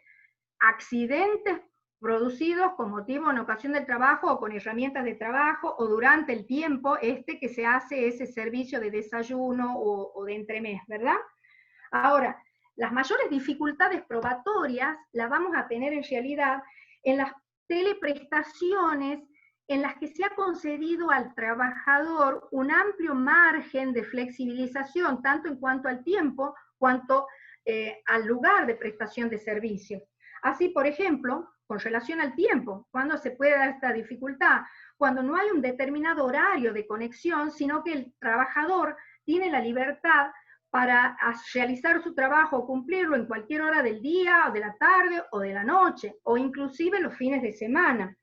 accidentes producidos con motivo en ocasión del trabajo o con herramientas de trabajo o durante el tiempo que se hace ese servicio de desayuno o de entremés, ¿verdad? Ahora, las mayores dificultades probatorias las vamos a tener en realidad en las teleprestaciones en las que se ha concedido al trabajador un amplio margen de flexibilización, tanto en cuanto al tiempo, cuanto al lugar de prestación de servicios. Así, por ejemplo, con relación al tiempo, ¿cuándo se puede dar esta dificultad? Cuando no hay un determinado horario de conexión, sino que el trabajador tiene la libertad para realizar su trabajo o cumplirlo en cualquier hora del día, o de la tarde, o de la noche, o inclusive los fines de semana.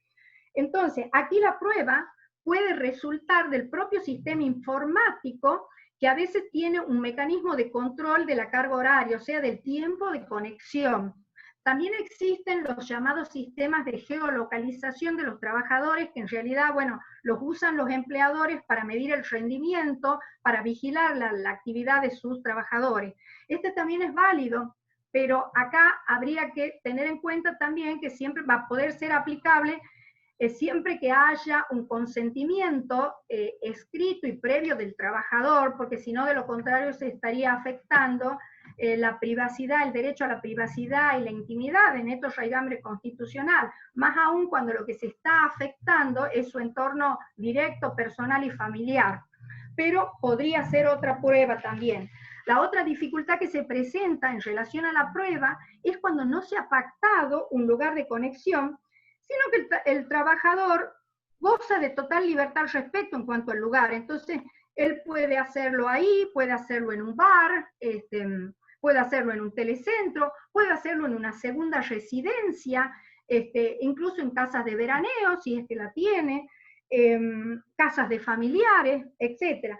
Entonces, aquí la prueba puede resultar del propio sistema informático, que a veces tiene un mecanismo de control de la carga horaria, o sea, del tiempo de conexión. También existen los llamados sistemas de geolocalización de los trabajadores, que en realidad, bueno, los usan los empleadores para medir el rendimiento, para vigilar la actividad de sus trabajadores. Este también es válido, pero acá habría que tener en cuenta también que siempre va a poder ser aplicable siempre que haya un consentimiento escrito y previo del trabajador, porque si no, de lo contrario, se estaría afectando la privacidad, el derecho a la privacidad y la intimidad en estos raigambre constitucional, más aún cuando lo que se está afectando es su entorno directo, personal y familiar. Pero podría ser otra prueba también. La otra dificultad que se presenta en relación a la prueba es cuando no se ha pactado un lugar de conexión, sino que el trabajador goza de total libertad al respecto en cuanto al lugar. Entonces, él puede hacerlo ahí, puede hacerlo en un bar, puede hacerlo en un telecentro, puede hacerlo en una segunda residencia, incluso en casas de veraneo, si es que la tiene, casas de familiares, etc.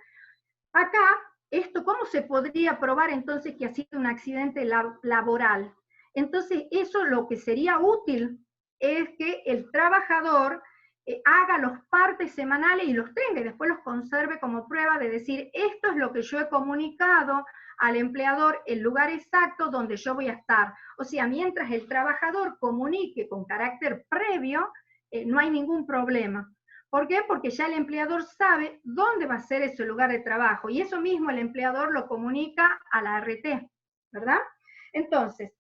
Acá, ¿cómo se podría probar entonces que ha sido un accidente laboral? Entonces, eso lo que sería útil es que el trabajador haga los partes semanales y los tenga, y después los conserve como prueba de decir, esto es lo que yo he comunicado al empleador el lugar exacto donde yo voy a estar. O sea, mientras el trabajador comunique con carácter previo, no hay ningún problema. ¿Por qué? Porque ya el empleador sabe dónde va a ser ese lugar de trabajo, y eso mismo el empleador lo comunica a la ART, ¿verdad? Entonces,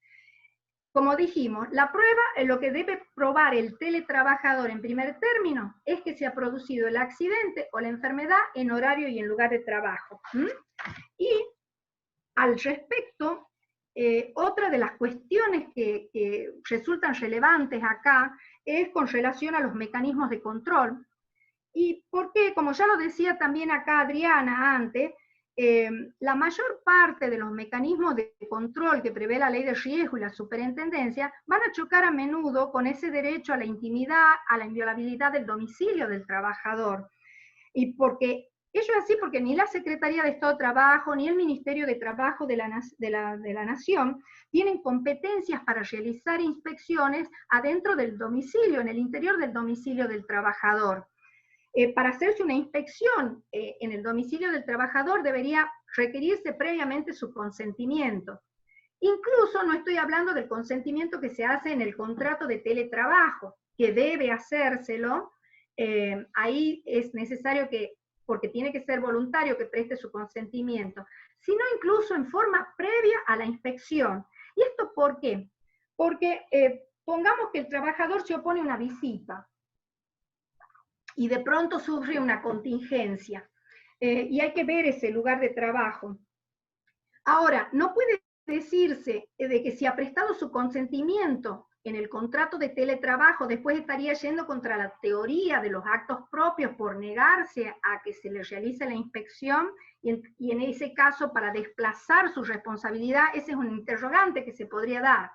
como dijimos, la prueba, lo que debe probar el teletrabajador en primer término es que se ha producido el accidente o la enfermedad en horario y en lugar de trabajo. Y al respecto, otra de las cuestiones que resultan relevantes acá es con relación a los mecanismos de control. Y porque, como ya lo decía también acá Adriana antes, la mayor parte de los mecanismos de control que prevé la ley de riesgo y la superintendencia van a chocar a menudo con ese derecho a la intimidad, a la inviolabilidad del domicilio del trabajador. Y porque ello es así porque ni la Secretaría de Estado de Trabajo ni el Ministerio de Trabajo de la Nación tienen competencias para realizar inspecciones adentro del domicilio, en el interior del domicilio del trabajador. Para hacerse una inspección en el domicilio del trabajador debería requerirse previamente su consentimiento. Incluso no estoy hablando del consentimiento que se hace en el contrato de teletrabajo, que debe hacérselo. Ahí es necesario que, porque tiene que ser voluntario que preste su consentimiento, sino incluso en forma previa a la inspección. ¿Y esto por qué? Porque pongamos que el trabajador se opone a una visita, y de pronto sufre una contingencia, y hay que ver ese lugar de trabajo. Ahora, no puede decirse de que si ha prestado su consentimiento en el contrato de teletrabajo, después estaría yendo contra la teoría de los actos propios por negarse a que se le realice la inspección, y en ese caso, para desplazar su responsabilidad, ese es un interrogante que se podría dar.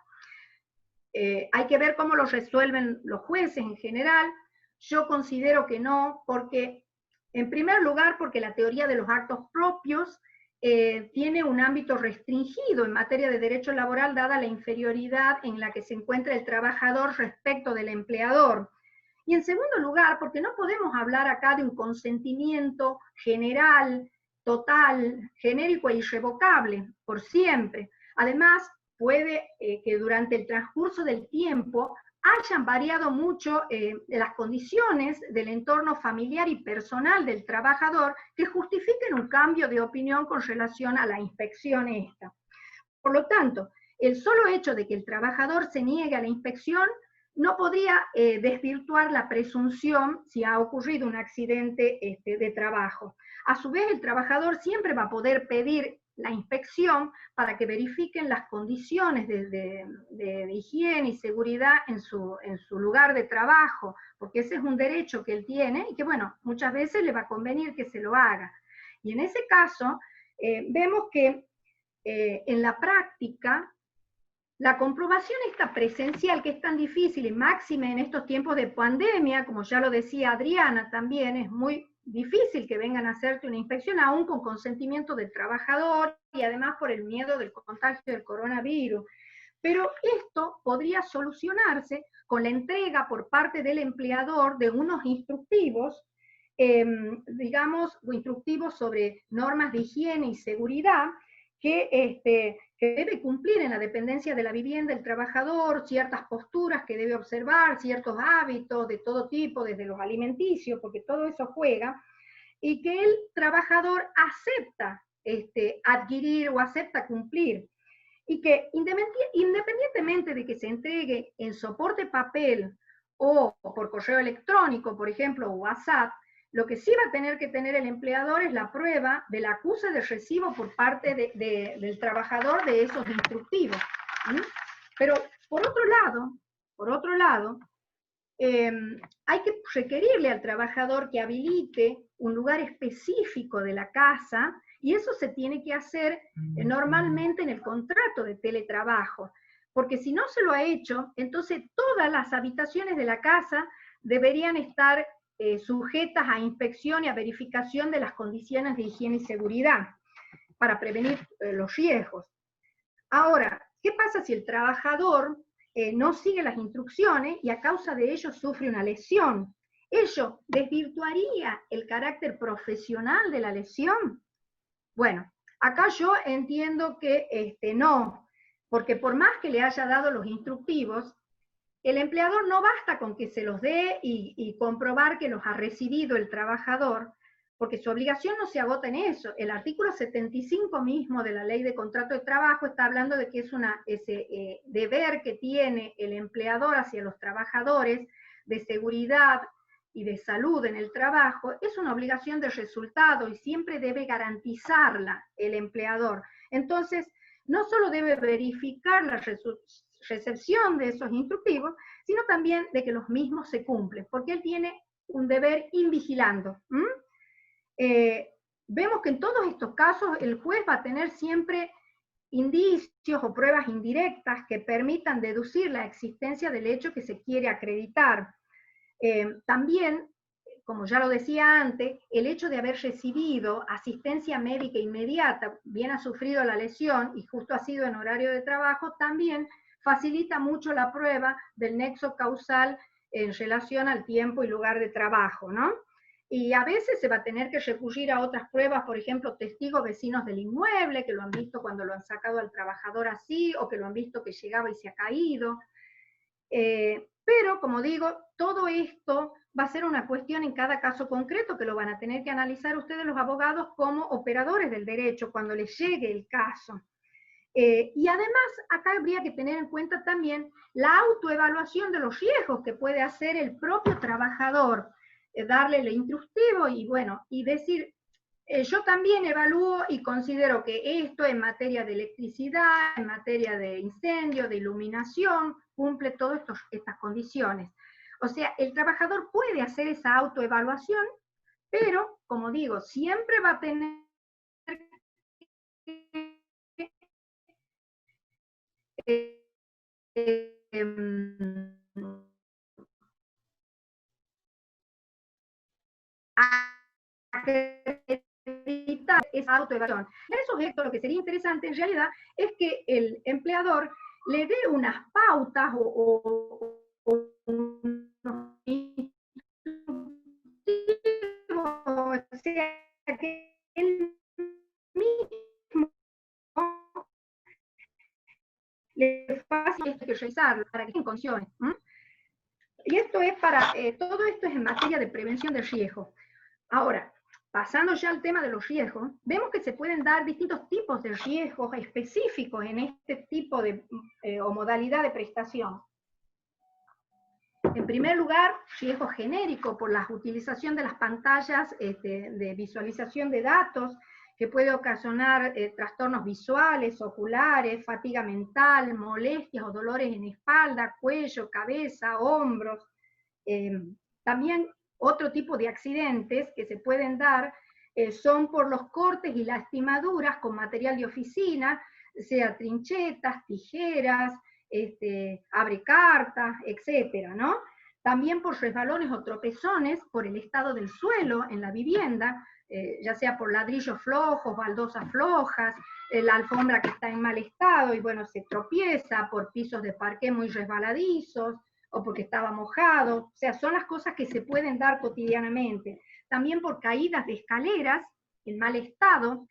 Hay que ver cómo lo resuelven los jueces en general. Yo considero que no, porque, en primer lugar, porque la teoría de los actos propios tiene un ámbito restringido en materia de derecho laboral, dada la inferioridad en la que se encuentra el trabajador respecto del empleador. Y en segundo lugar, porque no podemos hablar acá de un consentimiento general, total, genérico e irrevocable, por siempre. Además, puede que durante el transcurso del tiempo hayan variado mucho las condiciones del entorno familiar y personal del trabajador que justifiquen un cambio de opinión con relación a la inspección esta. Por lo tanto, el solo hecho de que el trabajador se niegue a la inspección no podría desvirtuar la presunción si ha ocurrido un accidente de trabajo. A su vez, el trabajador siempre va a poder pedir la inspección para que verifiquen las condiciones de higiene y seguridad en su lugar de trabajo, porque ese es un derecho que él tiene y que, bueno, muchas veces le va a convenir que se lo haga. Y en ese caso, vemos que en la práctica, la comprobación esta presencial, que es tan difícil y máxime en estos tiempos de pandemia, como ya lo decía Adriana también, es muy difícil que vengan a hacerte una inspección, aún con consentimiento del trabajador, y además por el miedo del contagio del coronavirus. Pero esto podría solucionarse con la entrega por parte del empleador de unos instructivos, digamos, instructivos sobre normas de higiene y seguridad, que debe cumplir en la dependencia de la vivienda el trabajador, ciertas posturas que debe observar, ciertos hábitos de todo tipo, desde los alimenticios, porque todo eso juega, y que el trabajador acepta adquirir o acepta cumplir. Y que independientemente de que se entregue en soporte papel o por correo electrónico, por ejemplo, o WhatsApp, lo que sí va a tener que tener el empleador es la prueba del acuse de recibo por parte del trabajador de esos instructivos. ¿Sí? Pero por otro lado, hay que requerirle al trabajador que habilite un lugar específico de la casa, y eso se tiene que hacer normalmente en el contrato de teletrabajo, porque si no se lo ha hecho, entonces todas las habitaciones de la casa deberían estar sujetas a inspección y a verificación de las condiciones de higiene y seguridad para prevenir los riesgos. Ahora, ¿qué pasa si el trabajador no sigue las instrucciones y a causa de ello sufre una lesión? ¿Ello desvirtuaría el carácter profesional de la lesión? Bueno, acá yo entiendo que no, porque por más que le haya dado los instructivos, el empleador no basta con que se los dé y comprobar que los ha recibido el trabajador, porque su obligación no se agota en eso. El artículo 75 mismo de la Ley de Contrato de Trabajo está hablando de que es ese deber que tiene el empleador hacia los trabajadores de seguridad y de salud en el trabajo, es una obligación de resultado y siempre debe garantizarla el empleador. Entonces, no solo debe verificar la recepción de esos instructivos, sino también de que los mismos se cumplen, porque él tiene un deber invigilando. Vemos que en todos estos casos el juez va a tener siempre indicios o pruebas indirectas que permitan deducir la existencia del hecho que se quiere acreditar. También, como ya lo decía antes, el hecho de haber recibido asistencia médica inmediata, bien ha sufrido la lesión y justo ha sido en horario de trabajo, también facilita mucho la prueba del nexo causal en relación al tiempo y lugar de trabajo, ¿no? Y a veces se va a tener que recurrir a otras pruebas, por ejemplo, testigos vecinos del inmueble, que lo han visto cuando lo han sacado al trabajador así, o que lo han visto que llegaba y se ha caído. Pero, como digo, todo esto va a ser una cuestión en cada caso concreto que lo van a tener que analizar ustedes los abogados como operadores del derecho cuando les llegue el caso. Y además, acá habría que tener en cuenta también la autoevaluación de los riesgos que puede hacer el propio trabajador, darle el instructivo y bueno, y decir, yo también evalúo y considero que esto en materia de electricidad, en materia de incendio, de iluminación, cumple todas estas condiciones. O sea, el trabajador puede hacer esa autoevaluación, pero, como digo, siempre va a tener acreditar esa autoevaluación. En esos efectos, lo que sería interesante en realidad es que el empleador le dé unas pautas o sea, que él mismo le facilite que realizarlo para que estén en condiciones. Y esto es para, todo esto es en materia de prevención de riesgo. Ahora, pasando ya al tema de los riesgos, vemos que se pueden dar distintos tipos de riesgos específicos en este tipo de o modalidad de prestación. En primer lugar, riesgo genérico por la utilización de las pantallas de visualización de datos, que puede ocasionar trastornos visuales, oculares, fatiga mental, molestias o dolores en espalda, cuello, cabeza, hombros. También otro tipo de accidentes que se pueden dar son por los cortes y lastimaduras con material de oficina, sea trinchetas, tijeras, abrecartas, etcétera, ¿no? También por resbalones o tropezones por el estado del suelo en la vivienda, ya sea por ladrillos flojos, baldosas flojas, la alfombra que está en mal estado y bueno, se tropieza por pisos de parqué muy resbaladizos, o porque estaba mojado, o sea, son las cosas que se pueden dar cotidianamente. También por caídas de escaleras en mal estado,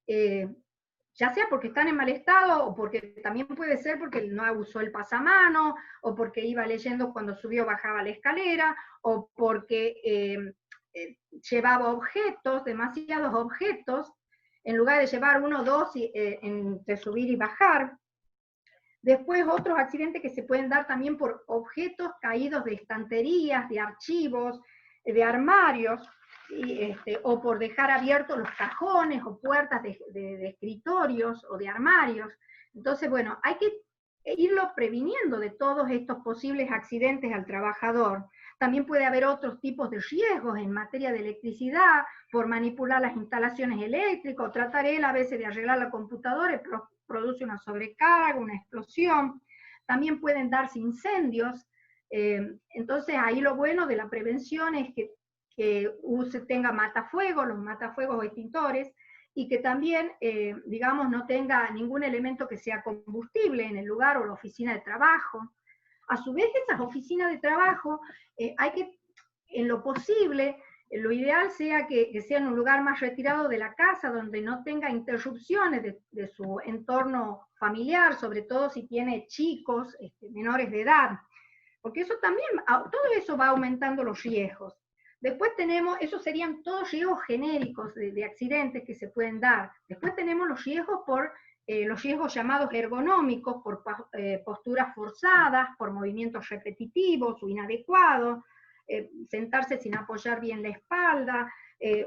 ya sea porque están en mal estado, o porque también puede ser porque no usó el pasamano, o porque iba leyendo cuando subió o bajaba la escalera, o porque llevaba objetos, demasiados objetos, en lugar de llevar uno o dos entre subir y bajar. Después otros accidentes que se pueden dar también por objetos caídos de estanterías, de archivos, de armarios, o por dejar abiertos los cajones o puertas de escritorios o de armarios. Entonces, bueno, hay que irlo previniendo de todos estos posibles accidentes al trabajador. También puede haber otros tipos de riesgos en materia de electricidad, por manipular las instalaciones eléctricas, o tratar él a veces de arreglar la computadora y produce una sobrecarga, una explosión. También pueden darse incendios. Entonces ahí lo bueno de la prevención es que tenga matafuegos, los matafuegos o extintores, y que también, digamos, no tenga ningún elemento que sea combustible en el lugar o la oficina de trabajo. A su vez, esas oficinas de trabajo hay que, en lo posible, lo ideal sea que sea en un lugar más retirado de la casa, donde no tenga interrupciones de su entorno familiar, sobre todo si tiene chicos menores de edad, porque eso también, todo eso va aumentando los riesgos. Después tenemos, esos serían todos riesgos genéricos de accidentes que se pueden dar. Después tenemos los riesgos los riesgos llamados ergonómicos, por posturas forzadas, por movimientos repetitivos o inadecuados, sentarse sin apoyar bien la espalda,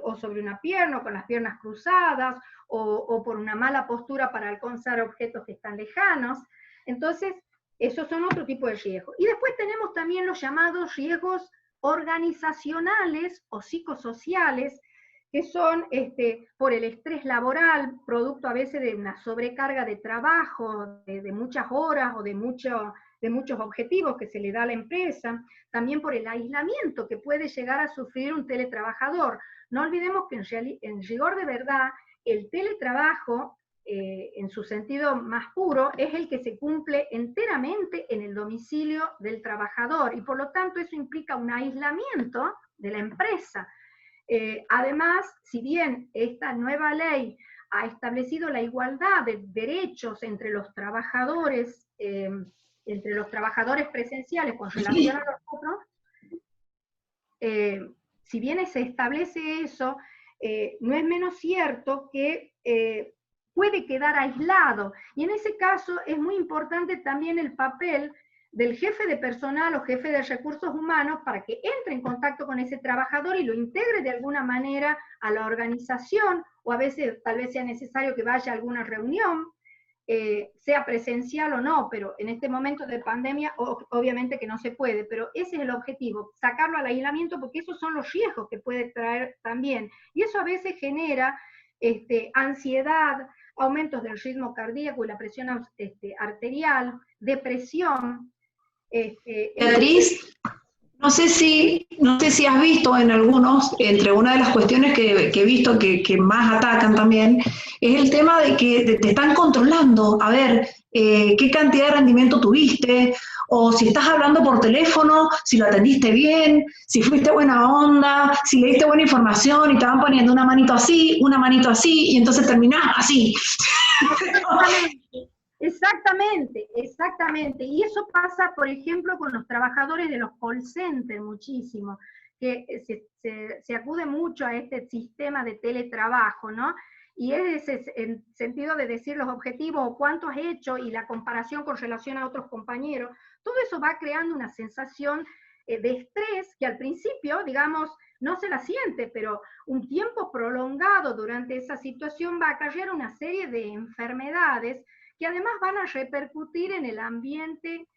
o sobre una pierna, o con las piernas cruzadas, o por una mala postura para alcanzar objetos que están lejanos. Entonces, esos son otro tipo de riesgos. Y después tenemos también los llamados riesgos organizacionales o psicosociales, que son por el estrés laboral, producto a veces de una sobrecarga de trabajo, de muchas horas o de muchos objetivos que se le da a la empresa, también por el aislamiento que puede llegar a sufrir un teletrabajador. No olvidemos que en rigor de verdad, el teletrabajo, en su sentido más puro, es el que se cumple enteramente en el domicilio del trabajador, y por lo tanto eso implica un aislamiento de la empresa. Además, si bien esta nueva ley ha establecido la igualdad de derechos entre los trabajadores presenciales con relación a los otros, si bien se establece eso, no es menos cierto que puede quedar aislado, y en ese caso es muy importante también el papel del jefe de personal o jefe de recursos humanos para que entre en contacto con ese trabajador y lo integre de alguna manera a la organización, o a veces tal vez sea necesario que vaya a alguna reunión, sea presencial o no, pero en este momento de pandemia obviamente que no se puede, pero ese es el objetivo, sacarlo al aislamiento, porque esos son los riesgos que puede traer también, y eso a veces genera ansiedad, aumentos del ritmo cardíaco y la presión arterial, depresión. Beatriz, no sé si has visto en algunos, entre una de las cuestiones que he visto que más atacan también, es el tema de que te están controlando, a ver, qué cantidad de rendimiento tuviste, o si estás hablando por teléfono, si lo atendiste bien, si fuiste buena onda, si le diste buena información, y te van poniendo una manito así, y entonces terminás así. Exactamente, exactamente. Y eso pasa, por ejemplo, con los trabajadores de los call centers muchísimo, que se acude mucho a este sistema de teletrabajo, ¿no? Y es ese el sentido de decir los objetivos o cuánto has hecho y la comparación con relación a otros compañeros. Todo eso va creando una sensación de estrés que al principio, digamos, no se la siente, pero un tiempo prolongado durante esa situación va a acarrear una serie de enfermedades que además van a repercutir en el ambiente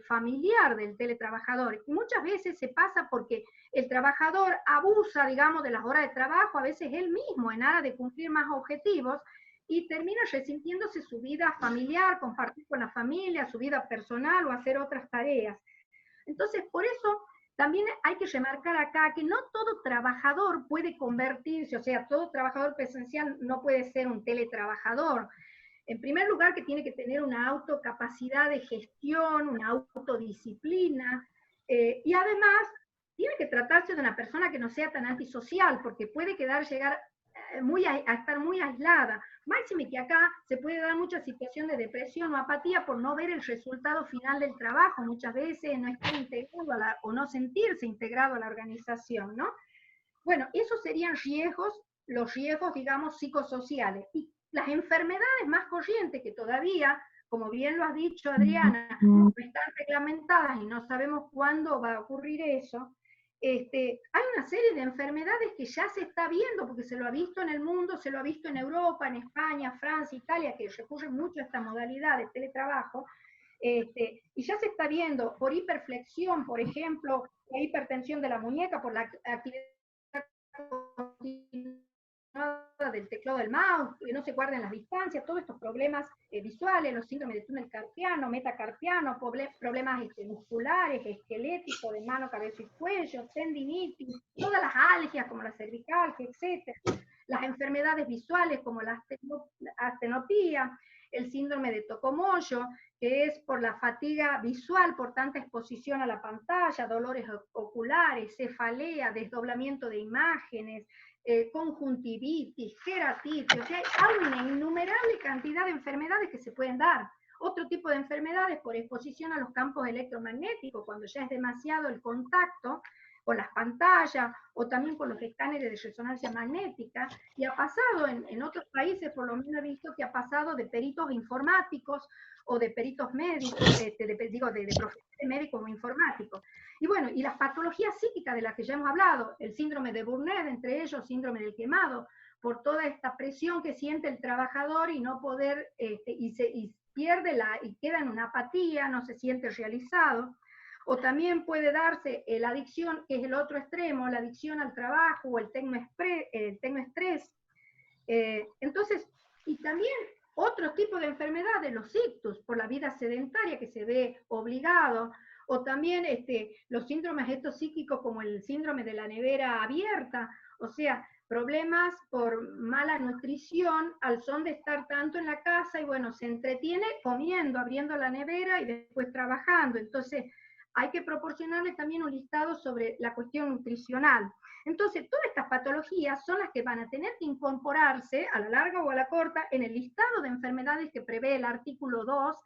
familiar del teletrabajador. Y muchas veces se pasa porque el trabajador abusa, digamos, de las horas de trabajo, a veces él mismo, en aras de cumplir más objetivos, y termina resintiéndose su vida familiar, compartir con la familia, su vida personal o hacer otras tareas. Entonces, por eso también hay que remarcar acá que no todo trabajador puede convertirse, o sea, todo trabajador presencial no puede ser un teletrabajador. En primer lugar, que tiene que tener una autocapacidad de gestión, una autodisciplina, y además tiene que tratarse de una persona que no sea tan antisocial, porque puede llegar a estar muy aislada. Máxime que acá se puede dar mucha situación de depresión o apatía por no ver el resultado final del trabajo, muchas veces no estar integrado o no sentirse integrado a la organización, ¿no? Bueno, esos serían los riesgos, digamos, psicosociales. Y las enfermedades más corrientes que todavía, como bien lo has dicho Adriana, no están reglamentadas y no sabemos cuándo va a ocurrir eso, hay una serie de enfermedades que ya se está viendo, porque se lo ha visto en el mundo, se lo ha visto en Europa, en España, Francia, Italia, que recurren mucho a esta modalidad de teletrabajo, y ya se está viendo por hiperflexión, por ejemplo, la hipertensión de la muñeca, por la actividad del teclado del mouse, que no se guarden las distancias, todos estos problemas visuales, los síndromes de túnel carpiano, metacarpiano, problemas musculares, esqueléticos, de mano, cabeza y cuello, tendinitis, todas las alergias como la cervical, etc. Las enfermedades visuales como la astenopía, el síndrome de Tocomoyo, que es por la fatiga visual, por tanta exposición a la pantalla, dolores oculares, cefalea, desdoblamiento de imágenes, conjuntivitis, queratitis, o sea, hay una innumerable cantidad de enfermedades que se pueden dar. Otro tipo de enfermedades por exposición a los campos electromagnéticos, cuando ya es demasiado el contacto con las pantallas, o también con los escáneres de resonancia magnética, y ha pasado en otros países, por lo menos he visto que ha pasado de peritos informáticos, o de peritos médicos, de profesores médicos o informáticos. Y bueno, y las patologías psíquicas de las que ya hemos hablado, el síndrome de Burnet, entre ellos síndrome del quemado, por toda esta presión que siente el trabajador y no poder, y pierde y queda en una apatía, no se siente realizado. O también puede darse la adicción, que es el otro extremo, la adicción al trabajo o el tecnoestrés. Entonces, y también otro tipo de enfermedades, los ictus, por la vida sedentaria que se ve obligado, o también los síndromes estos psíquicos como el síndrome de la nevera abierta, o sea, problemas por mala nutrición al son de estar tanto en la casa y bueno, se entretiene comiendo, abriendo la nevera y después trabajando. Entonces, hay que proporcionarle también un listado sobre la cuestión nutricional. Entonces, todas estas patologías son las que van a tener que incorporarse, a la larga o a la corta, en el listado de enfermedades que prevé el artículo 2,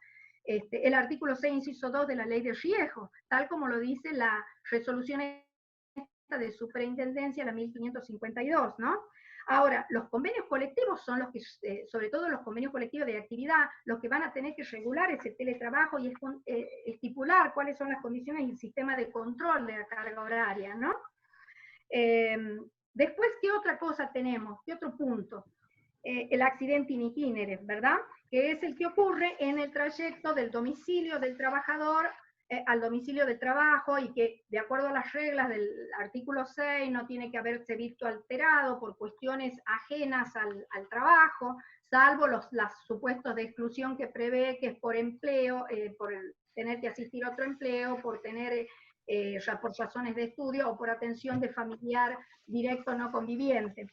el artículo 6, inciso 2 de la Ley de Riesgo, tal como lo dice la resolución de superintendencia, la 1552, ¿no? Ahora, los convenios colectivos son los que, sobre todo los convenios colectivos de actividad, los que van a tener que regular ese teletrabajo y estipular cuáles son las condiciones y el sistema de control de la carga horaria, ¿no? Después, ¿qué otra cosa tenemos? ¿Qué otro punto? El accidente in itinere, ¿verdad? Que es el que ocurre en el trayecto del domicilio del trabajador al domicilio de trabajo y que, de acuerdo a las reglas del artículo 6, no tiene que haberse visto alterado por cuestiones ajenas al trabajo, salvo los supuestos de exclusión que prevé, que es por empleo, por tener que asistir a otro empleo, por tener por razones de estudio o por atención de familiar directo no conviviente,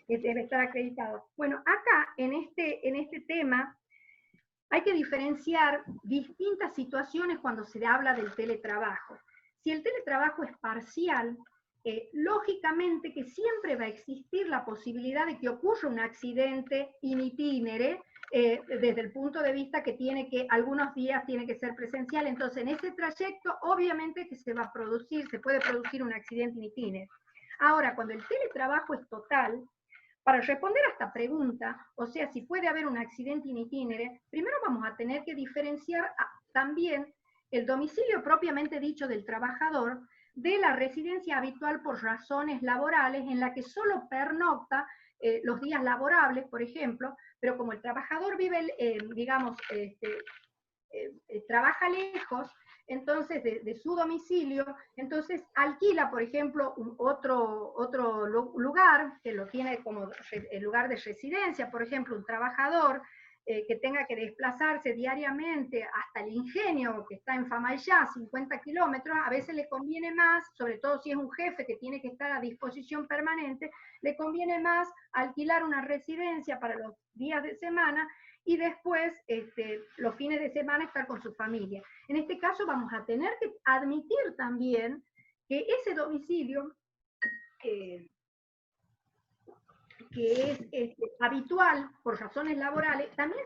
que debe estar acreditado. Bueno, acá, en este tema, hay que diferenciar distintas situaciones cuando se habla del teletrabajo. Si el teletrabajo es parcial, lógicamente que siempre va a existir la posibilidad de que ocurra un accidente in itinere, desde el punto de vista que algunos días tiene que ser presencial. Entonces, en ese trayecto, obviamente que se puede producir un accidente in itinere. Ahora, cuando el teletrabajo es total, para responder a esta pregunta, o sea, si puede haber un accidente in itinere, primero vamos a tener que diferenciar también el domicilio propiamente dicho del trabajador de la residencia habitual por razones laborales en la que solo pernocta los días laborables, por ejemplo, pero como el trabajador vive, trabaja lejos, entonces de su domicilio, entonces alquila, por ejemplo, otro lugar, que lo tiene como el lugar de residencia, por ejemplo, un trabajador que tenga que desplazarse diariamente hasta el Ingenio, que está en Famayá, 50 kilómetros, a veces le conviene más, sobre todo si es un jefe que tiene que estar a disposición permanente, le conviene más alquilar una residencia para los días de semana y después los fines de semana estar con su familia. En este caso vamos a tener que admitir también que ese domicilio que es habitual por razones laborales, también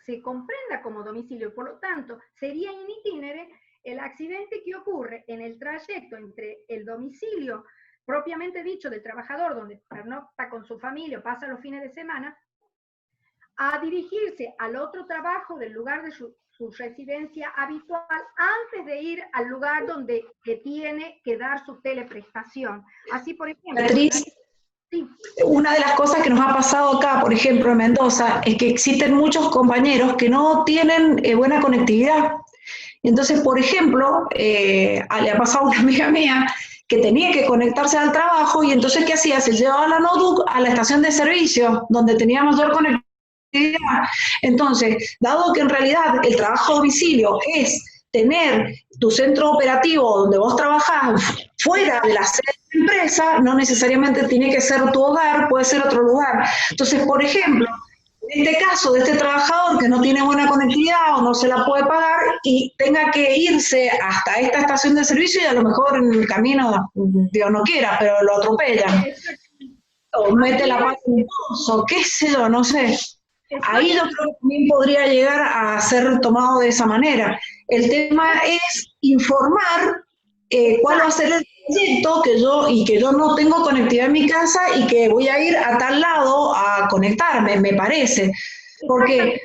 se comprenda como domicilio, por lo tanto, sería in itinere el accidente que ocurre en el trayecto entre el domicilio propiamente dicho del trabajador, donde pernocta con su familia, pasa los fines de semana, a dirigirse al otro trabajo del lugar de su residencia habitual antes de ir al lugar donde tiene que dar su teleprestación. Así, por ejemplo... Beatriz, sí. Una de las cosas que nos ha pasado acá, por ejemplo, en Mendoza, es que existen muchos compañeros que no tienen buena conectividad. Entonces, por ejemplo, le ha pasado a una amiga mía que tenía que conectarse al trabajo y entonces, ¿qué hacía? Se llevaba la notebook a la estación de servicio, donde tenía mayor conectividad. Entonces, dado que en realidad el trabajo a domicilio es tener tu centro operativo donde vos trabajás fuera de la sede de la empresa, no necesariamente tiene que ser tu hogar, puede ser otro lugar. Entonces, por ejemplo, En este caso de este trabajador que no tiene buena conectividad o no se la puede pagar y tenga que irse hasta esta estación de servicio y a lo mejor en el camino, Dios no quiera, pero lo atropellan. O mete la pata en un pozo, qué sé yo, no sé. Ahí yo creo que también podría llegar a ser tomado de esa manera. El tema es informar cuál va a ser el proyecto que yo no tengo conectividad en mi casa y que voy a ir a tal lado a conectarme, me parece. Porque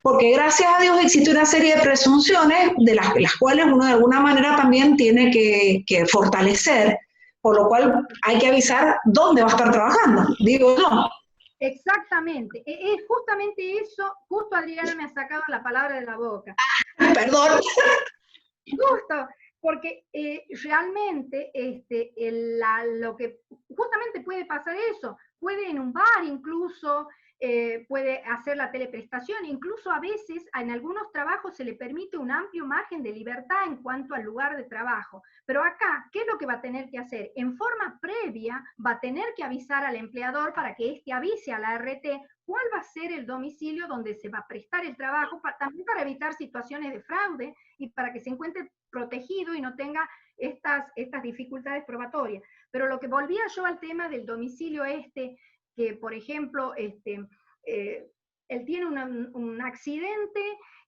gracias a Dios existe una serie de presunciones de las cuales uno de alguna manera también tiene que fortalecer, por lo cual hay que avisar dónde va a estar trabajando, digo yo. Exactamente, es justamente eso, justo Adriana me ha sacado la palabra de la boca. Perdón. Justo, porque realmente lo que justamente puede pasar eso, puede en un bar incluso, puede hacer la teleprestación, incluso a veces en algunos trabajos se le permite un amplio margen de libertad en cuanto al lugar de trabajo. Pero acá, ¿qué es lo que va a tener que hacer? En forma previa va a tener que avisar al empleador para que éste avise a la RT cuál va a ser el domicilio donde se va a prestar el trabajo, también para evitar situaciones de fraude y para que se encuentre protegido y no tenga estas dificultades probatorias. Pero lo que volvía yo al tema del domicilio que por ejemplo, él tiene un accidente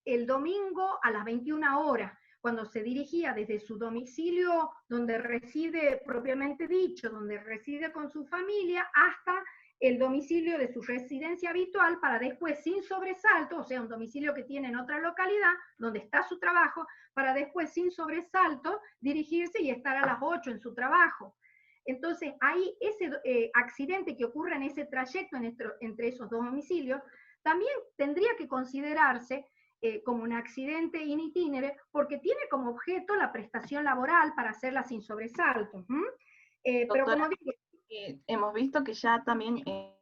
el domingo a las 21 horas, cuando se dirigía desde su domicilio donde reside propiamente dicho, donde reside con su familia, hasta el domicilio de su residencia habitual para después sin sobresalto, o sea, un domicilio que tiene en otra localidad, donde está su trabajo, para después sin sobresalto dirigirse y estar a las 8 en su trabajo. Entonces, ahí ese accidente que ocurre en ese trayecto entre esos dos domicilios, también tendría que considerarse como un accidente in itinere, porque tiene como objeto la prestación laboral para hacerla sin sobresalto. Pero como digo, hemos visto que ya también hay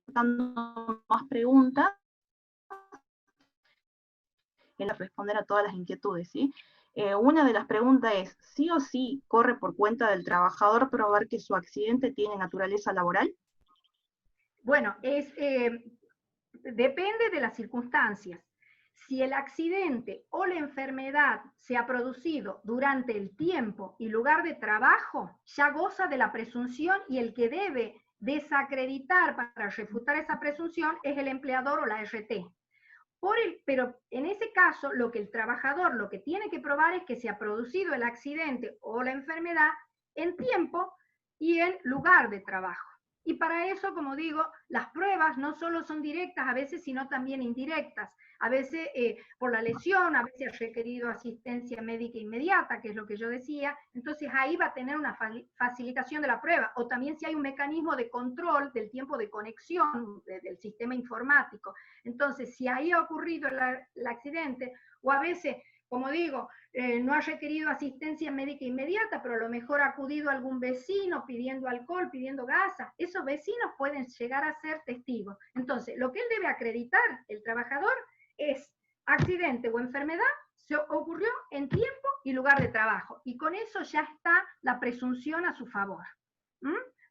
dando más preguntas en responder a todas las inquietudes, ¿sí? Una de las preguntas es, ¿sí o sí corre por cuenta del trabajador probar que su accidente tiene naturaleza laboral? Bueno, depende de las circunstancias. Si el accidente o la enfermedad se ha producido durante el tiempo y lugar de trabajo, ya goza de la presunción y el que debe desacreditar para refutar esa presunción es el empleador o la RT. Pero en ese caso, lo que el trabajador lo que tiene que probar es que se ha producido el accidente o la enfermedad en tiempo y en lugar de trabajo. Y para eso, como digo, las pruebas no solo son directas a veces, sino también indirectas. A veces por la lesión, a veces ha requerido asistencia médica inmediata, que es lo que yo decía. Entonces ahí va a tener una facilitación de la prueba. O también si hay un mecanismo de control del tiempo de conexión del sistema informático. Entonces, si ahí ha ocurrido el accidente, o a veces, como digo, no ha requerido asistencia médica inmediata, pero a lo mejor ha acudido algún vecino pidiendo alcohol, pidiendo gasa. Esos vecinos pueden llegar a ser testigos. Entonces, lo que él debe acreditar, el trabajador, es accidente o enfermedad se ocurrió en tiempo y lugar de trabajo. Y con eso ya está la presunción a su favor.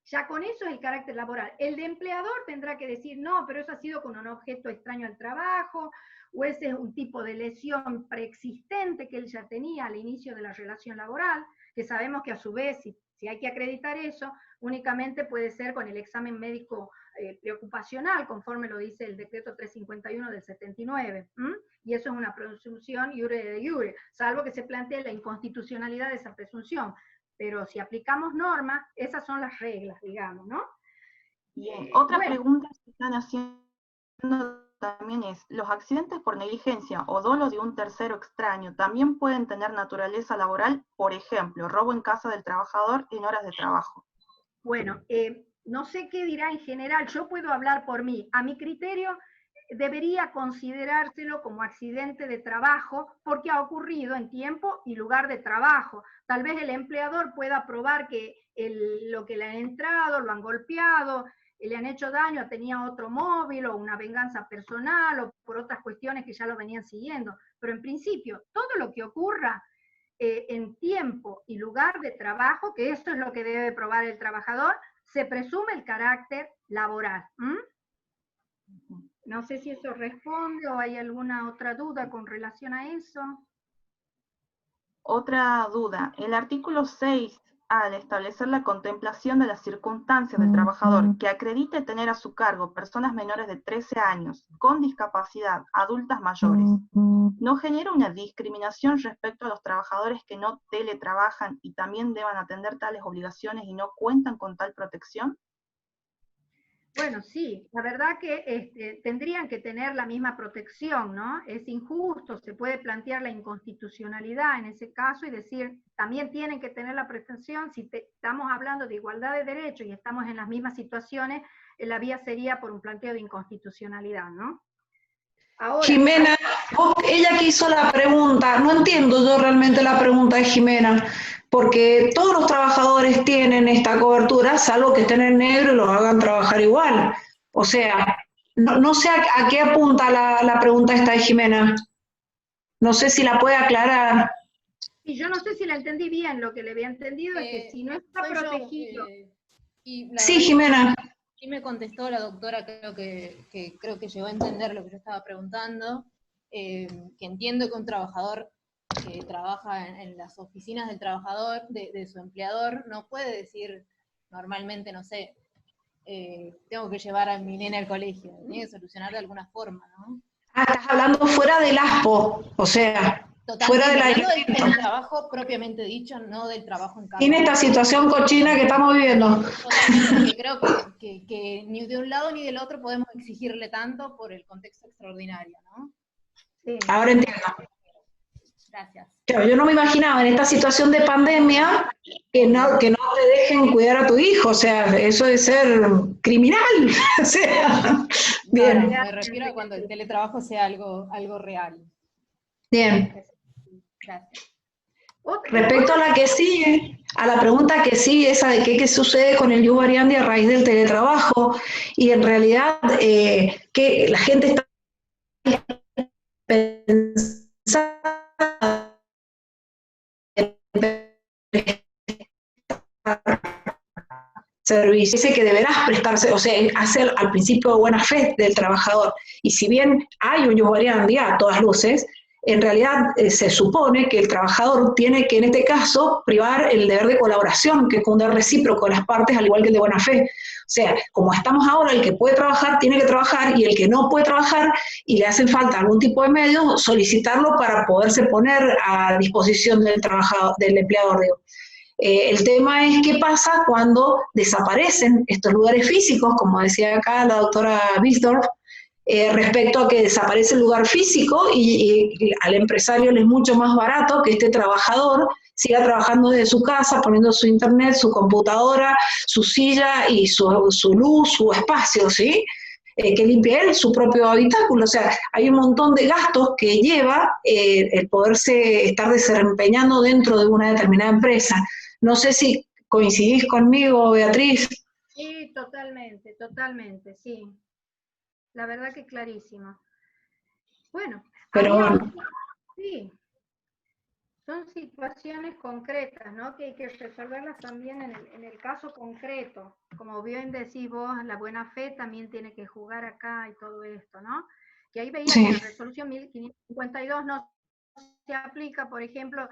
Ya con eso es el carácter laboral. El de empleador tendrá que decir, no, pero eso ha sido con un objeto extraño al trabajo, o ese es un tipo de lesión preexistente que él ya tenía al inicio de la relación laboral, que sabemos que a su vez, si hay que acreditar eso, únicamente puede ser con el examen médico preocupacional, conforme lo dice el decreto 351 del 79, y eso es una presunción iure de iure, salvo que se plantee la inconstitucionalidad de esa presunción. Pero si aplicamos normas, esas son las reglas, digamos, ¿no? Bien, otra pregunta que están haciendo también es, ¿los accidentes por negligencia o dolo de un tercero extraño también pueden tener naturaleza laboral? Por ejemplo, robo en casa del trabajador en horas de trabajo. Bueno, no sé qué dirá en general, yo puedo hablar por mí. A mi criterio, debería considerárselo como accidente de trabajo porque ha ocurrido en tiempo y lugar de trabajo. Tal vez el empleador pueda probar que lo que le han entrado, lo han golpeado, le han hecho daño, tenía otro móvil o una venganza personal o por otras cuestiones que ya lo venían siguiendo. Pero en principio, todo lo que ocurra en tiempo y lugar de trabajo, que esto es lo que debe probar el trabajador, se presume el carácter laboral. No sé si eso responde o hay alguna otra duda con relación a eso. Otra duda. El artículo 6, al establecer la contemplación de las circunstancias del trabajador que acredite tener a su cargo personas menores de 13 años, con discapacidad, adultas mayores, ¿no genera una discriminación respecto a los trabajadores que no teletrabajan y también deban atender tales obligaciones y no cuentan con tal protección? Bueno, sí, la verdad que tendrían que tener la misma protección, ¿no? Es injusto, se puede plantear la inconstitucionalidad en ese caso y decir, también tienen que tener la protección, si estamos hablando de igualdad de derechos y estamos en las mismas situaciones, la vía sería por un planteo de inconstitucionalidad, ¿no? Ahora, Jimena, ella que hizo la pregunta, no entiendo yo realmente la pregunta de Jimena, porque todos los trabajadores tienen esta cobertura, salvo que estén en negro y los hagan trabajar igual. O sea, no sé a qué apunta la pregunta esta de Jimena. No sé si la puede aclarar. Y yo no sé si la entendí bien, lo que le había entendido es que si no está protegido... Sí, Jimena. Sí me contestó la doctora, creo que llegó a entender lo que yo estaba preguntando, que entiendo que un trabajador que trabaja en las oficinas del trabajador, de su empleador, no puede decir normalmente, no sé, tengo que llevar a mi nene al colegio, tiene que solucionar de alguna forma, ¿no? Ah, estás hablando fuera del ASPO, o sea, fuera de la... Hablando del trabajo propiamente dicho, no del trabajo en casa. En esta situación cochina que estamos viviendo. Totalmente, creo que ni de un lado ni del otro podemos exigirle tanto por el contexto extraordinario, ¿no? Sí. Ahora entiendo. Gracias. Claro, yo no me imaginaba en esta situación de pandemia que no te dejen cuidar a tu hijo, o sea, eso de ser criminal. O sea, bien. Me refiero a cuando el teletrabajo sea algo real. Bien. Gracias. Respecto a la que sigue, a la pregunta que sigue, esa de qué sucede con el ius variandi a raíz del teletrabajo, y en realidad que la gente está pensando servicio, dice que deberás prestarse, o sea, hacer al principio de buena fe del trabajador, y si bien hay un ius variandi a todas luces, en realidad se supone que el trabajador tiene que en este caso privar el deber de colaboración, que es un deber recíproco de las partes, al igual que el de buena fe. O sea, como estamos ahora, el que puede trabajar tiene que trabajar, y el que no puede trabajar y le hacen falta algún tipo de medios, solicitarlo para poderse poner a disposición del trabajador, del empleador, digo. El tema es qué pasa cuando desaparecen estos lugares físicos, como decía acá la doctora Bisdorf, respecto a que desaparece el lugar físico y al empresario le es mucho más barato que este trabajador siga trabajando desde su casa, poniendo su internet, su computadora, su silla y su luz, su espacio, ¿sí? Que limpie él su propio habitáculo. O sea, hay un montón de gastos que lleva el poderse estar desempeñando dentro de una determinada empresa. No sé si coincidís conmigo, Beatriz. Sí, totalmente, sí. La verdad que clarísimo. Bueno, sí, son situaciones concretas, ¿no? Que hay que resolverlas también en el caso concreto. Como bien decís vos, la buena fe también tiene que jugar acá y todo esto, ¿no? Que ahí veía que la resolución 1552 no se aplica, por ejemplo,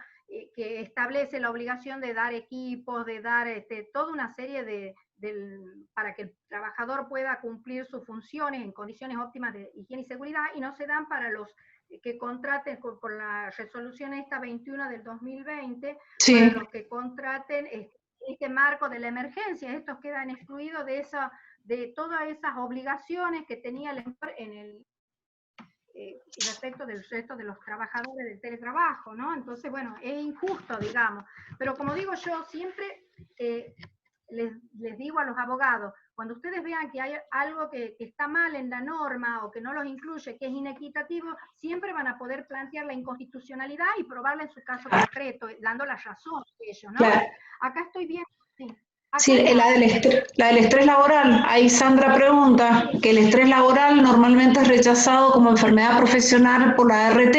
que establece la obligación de dar equipos, de dar toda una serie para que el trabajador pueda cumplir sus funciones en condiciones óptimas de higiene y seguridad, y no se dan para los que contraten por la resolución esta 21 del 2020, para los que contraten este marco de la emergencia. Estos quedan excluidos de todas esas obligaciones que tenía el respecto del resto de los trabajadores del teletrabajo, ¿no? Entonces, bueno, es injusto, digamos. Pero como digo yo, siempre les digo a los abogados, cuando ustedes vean que hay algo que está mal en la norma o que no los incluye, que es inequitativo, siempre van a poder plantear la inconstitucionalidad y probarla en su caso concreto, dando la razón de ellos, ¿no? Claro. Acá estoy viendo, sí. Sí, la del estrés laboral. Ahí Sandra pregunta que el estrés laboral normalmente es rechazado como enfermedad profesional por la ART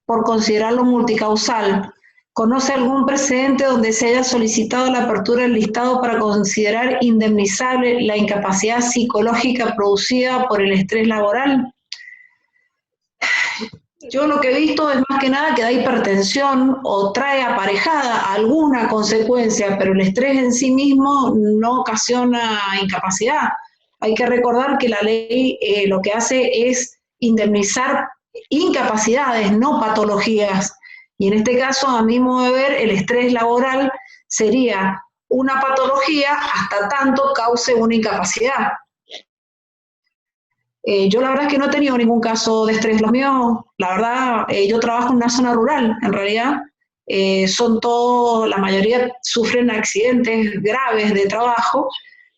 por considerarlo multicausal. ¿Conoce algún precedente donde se haya solicitado la apertura del listado para considerar indemnizable la incapacidad psicológica producida por el estrés laboral? Yo lo que he visto es más que nada que da hipertensión o trae aparejada alguna consecuencia, pero el estrés en sí mismo no ocasiona incapacidad. Hay que recordar que la ley lo que hace es indemnizar incapacidades, no patologías. Y en este caso, a mi modo de ver, el estrés laboral sería una patología hasta tanto cause una incapacidad. Yo la verdad es que no he tenido ningún caso de estrés. Los míos, la verdad, yo trabajo en una zona rural, en realidad. Son todos, la mayoría sufren accidentes graves de trabajo,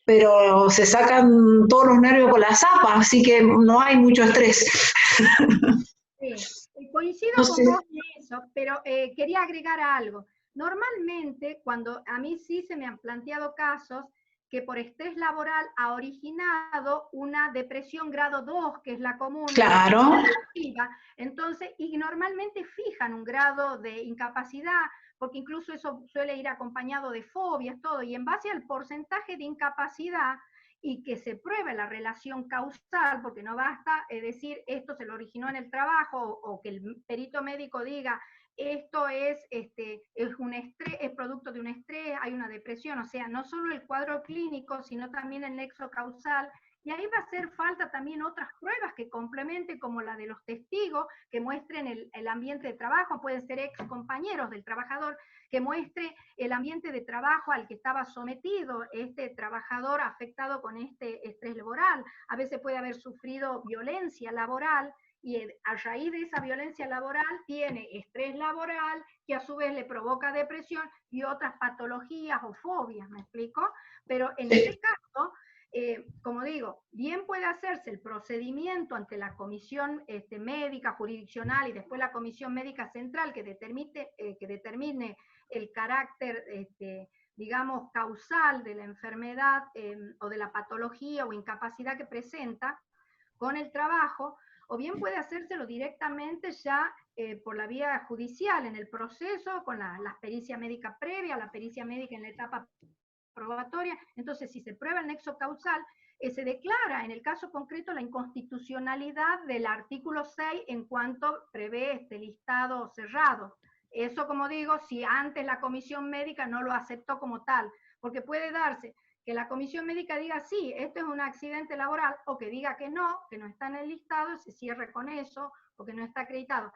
pero se sacan todos los nervios con la zapa, así que no hay mucho estrés. Sí, coincido No con sé. vos en eso, pero quería agregar algo. Normalmente, cuando a mí sí se me han planteado casos que por estrés laboral ha originado una depresión grado 2, que es la común. Claro. Entonces, y normalmente fijan un grado de incapacidad, porque incluso eso suele ir acompañado de fobias, todo, y en base al porcentaje de incapacidad, y que se pruebe la relación causal, porque no basta decir esto se lo originó en el trabajo, o que el perito médico diga esto es un estrés, es producto de un estrés, hay una depresión, o sea, no solo el cuadro clínico, sino también el nexo causal. Y ahí va a hacer falta también otras pruebas que complementen, como la de los testigos, que muestren el ambiente de trabajo, pueden ser ex compañeros del trabajador, que muestre el ambiente de trabajo al que estaba sometido este trabajador afectado con este estrés laboral. A veces puede haber sufrido violencia laboral, y a raíz de esa violencia laboral tiene estrés laboral, que a su vez le provoca depresión y otras patologías o fobias, ¿me explico? Pero en este caso, como digo, bien puede hacerse el procedimiento ante la comisión médica jurisdiccional y después la comisión médica central que determine el carácter, digamos, causal de la enfermedad o de la patología o incapacidad que presenta con el trabajo, o bien puede hacérselo directamente ya por la vía judicial en el proceso, con la pericia médica previa, la pericia médica en la etapa probatoria. Entonces, si se prueba el nexo causal, se declara en el caso concreto la inconstitucionalidad del artículo 6 en cuanto prevé este listado cerrado. Eso, como digo, si antes la comisión médica no lo aceptó como tal, porque puede darse que la comisión médica diga sí, esto es un accidente laboral, o que diga que no está en el listado, se cierre con eso, o que no está acreditado.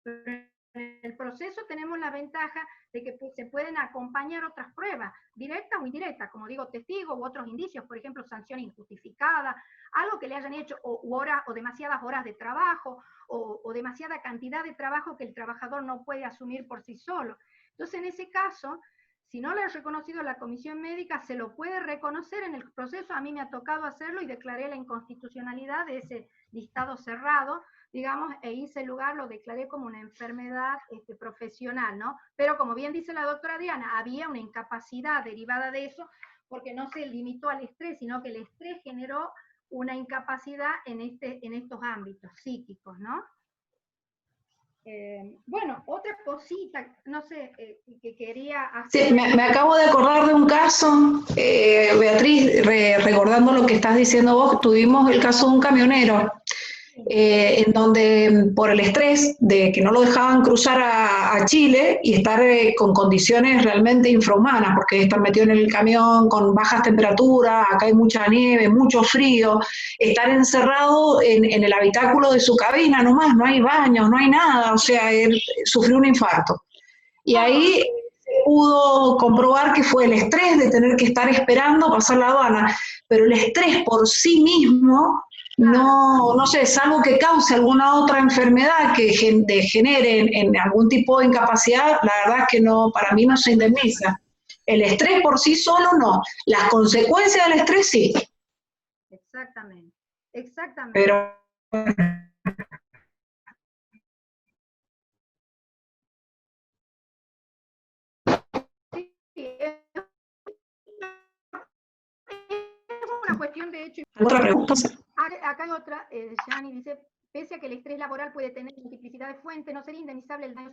Pero en el proceso tenemos la ventaja de que se pueden acompañar otras pruebas, directas o indirectas, como digo, testigos u otros indicios, por ejemplo, sanción injustificada, algo que le hayan hecho, o demasiadas horas de trabajo, o demasiada cantidad de trabajo que el trabajador no puede asumir por sí solo. Entonces, en ese caso, si no le ha reconocido la comisión médica, se lo puede reconocer en el proceso. A mí me ha tocado hacerlo y declaré la inconstitucionalidad de ese listado cerrado, digamos, e hice lugar, lo declaré como una enfermedad profesional, ¿no? Pero como bien dice la doctora Diana, había una incapacidad derivada de eso, porque no se limitó al estrés, sino que el estrés generó una incapacidad en estos ámbitos psíquicos, ¿no? Bueno, otra cosita, no sé, que quería hacer... Sí, me acabo de acordar de un caso, Beatriz, recordando lo que estás diciendo vos, tuvimos el caso de un camionero, en donde por el estrés de que no lo dejaban cruzar a Chile y estar con condiciones realmente infrahumanas, porque estar metido en el camión con bajas temperaturas, acá hay mucha nieve, mucho frío, estar encerrado en el habitáculo de su cabina nomás, no hay baños, no hay nada, o sea, él sufrió un infarto. Y ahí se pudo comprobar que fue el estrés de tener que estar esperando pasar la aduana, pero el estrés por sí mismo no sé, salvo que cause alguna otra enfermedad que genere en algún tipo de incapacidad, la verdad es que no, para mí no se indemniza. El estrés por sí solo no, las consecuencias del estrés sí. Exactamente, exactamente. Pero es una cuestión de hecho. ¿Otra pregunta? Acá hay otra, Yani dice, pese a que el estrés laboral puede tener multiplicidad de fuentes, no sería indemnizable el daño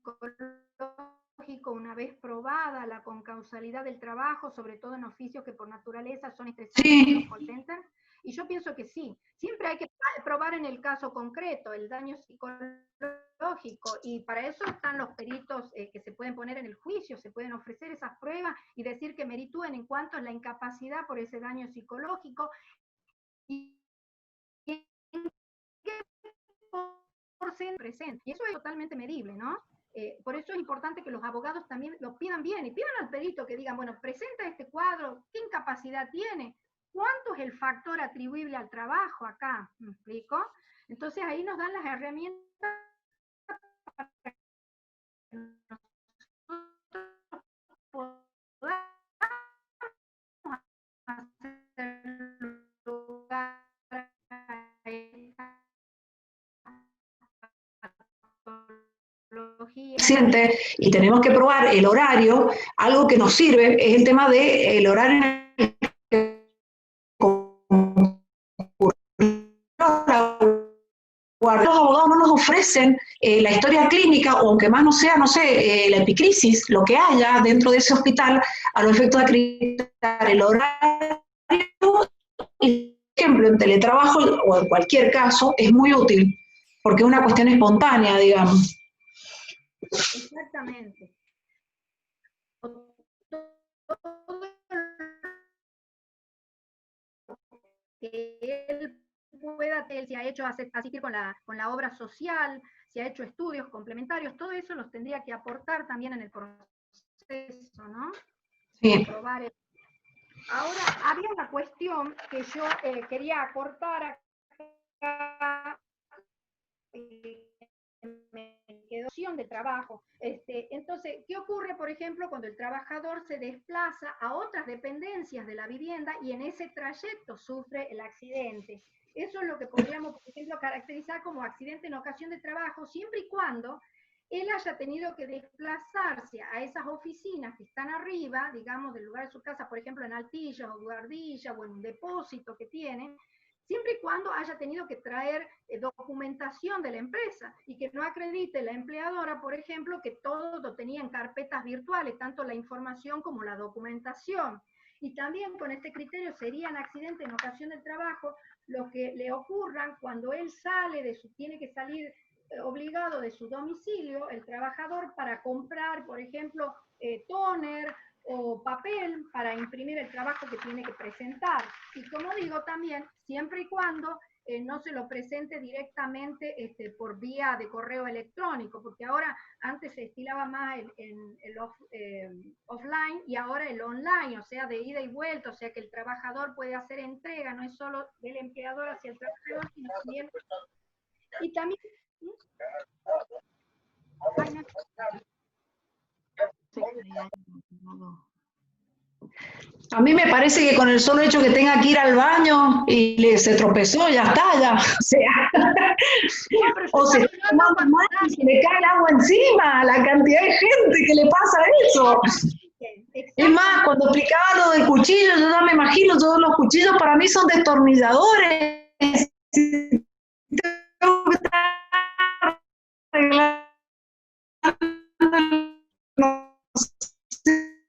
psicológico, una vez probada la concausalidad del trabajo, sobre todo en oficios que por naturaleza son estresantes como los call centers? Y yo pienso que sí. Siempre hay que probar en el caso concreto el daño psicológico, y para eso están los peritos que se pueden poner en el juicio, se pueden ofrecer esas pruebas y decir que meritúen en cuanto a la incapacidad por ese daño psicológico y en qué porcentaje presente. Y eso es totalmente medible, ¿no? Por eso es importante que los abogados también lo pidan bien y pidan al perito que digan, bueno, presenta este cuadro, ¿qué incapacidad tiene? ¿Cuánto es el factor atribuible al trabajo acá? ¿Me explico? Entonces ahí nos dan las herramientas para que nosotros podamos hacer lugar a esta paciente, y tenemos que probar el horario. Algo que nos sirve es el tema del horario en el que los abogados no nos ofrecen la historia clínica, o aunque más no sea, no sé, la epicrisis, lo que haya dentro de ese hospital, a los efectos de acreditar el horario. Y, por ejemplo, en teletrabajo o en cualquier caso, es muy útil, porque es una cuestión espontánea, digamos. Exactamente. Que él pueda, él se ha hecho asistir con la obra social, se ha hecho estudios complementarios, todo eso los tendría que aportar también en el proceso, ¿no? Sí. Ahora, había una cuestión que yo quería aportar acá, me quedó de trabajo. Entonces, ¿qué ocurre, por ejemplo, cuando el trabajador se desplaza a otras dependencias de la vivienda y en ese trayecto sufre el accidente? Eso es lo que podríamos, por ejemplo, caracterizar como accidente en ocasión de trabajo, siempre y cuando él haya tenido que desplazarse a esas oficinas que están arriba, digamos, del lugar de su casa, por ejemplo, en Altillas o Guardilla o en un depósito que tienen, siempre y cuando haya tenido que traer documentación de la empresa y que no acredite la empleadora, por ejemplo, que todo lo tenía en carpetas virtuales, tanto la información como la documentación. Y también con este criterio serían accidentes en ocasión del trabajo lo que le ocurran cuando él tiene que salir obligado de su domicilio, el trabajador, para comprar, por ejemplo, tóner o papel para imprimir el trabajo que tiene que presentar. Y como digo también, siempre y cuando no se lo presente directamente por vía de correo electrónico, porque ahora antes se estilaba más el offline y ahora el online, o sea, de ida y vuelta, o sea que el trabajador puede hacer entrega, no es solo del empleador hacia el trabajador, sino también... Y también... A mí me parece que con el solo hecho que tenga que ir al baño y se tropezó, ya está, ya. O se toma mal y se le cae el agua encima, la cantidad de gente que le pasa eso. Es más, cuando explicaba lo del cuchillo, yo no me imagino, todos los cuchillos para mí son destornilladores. Tengo que estar arreglando, no sé,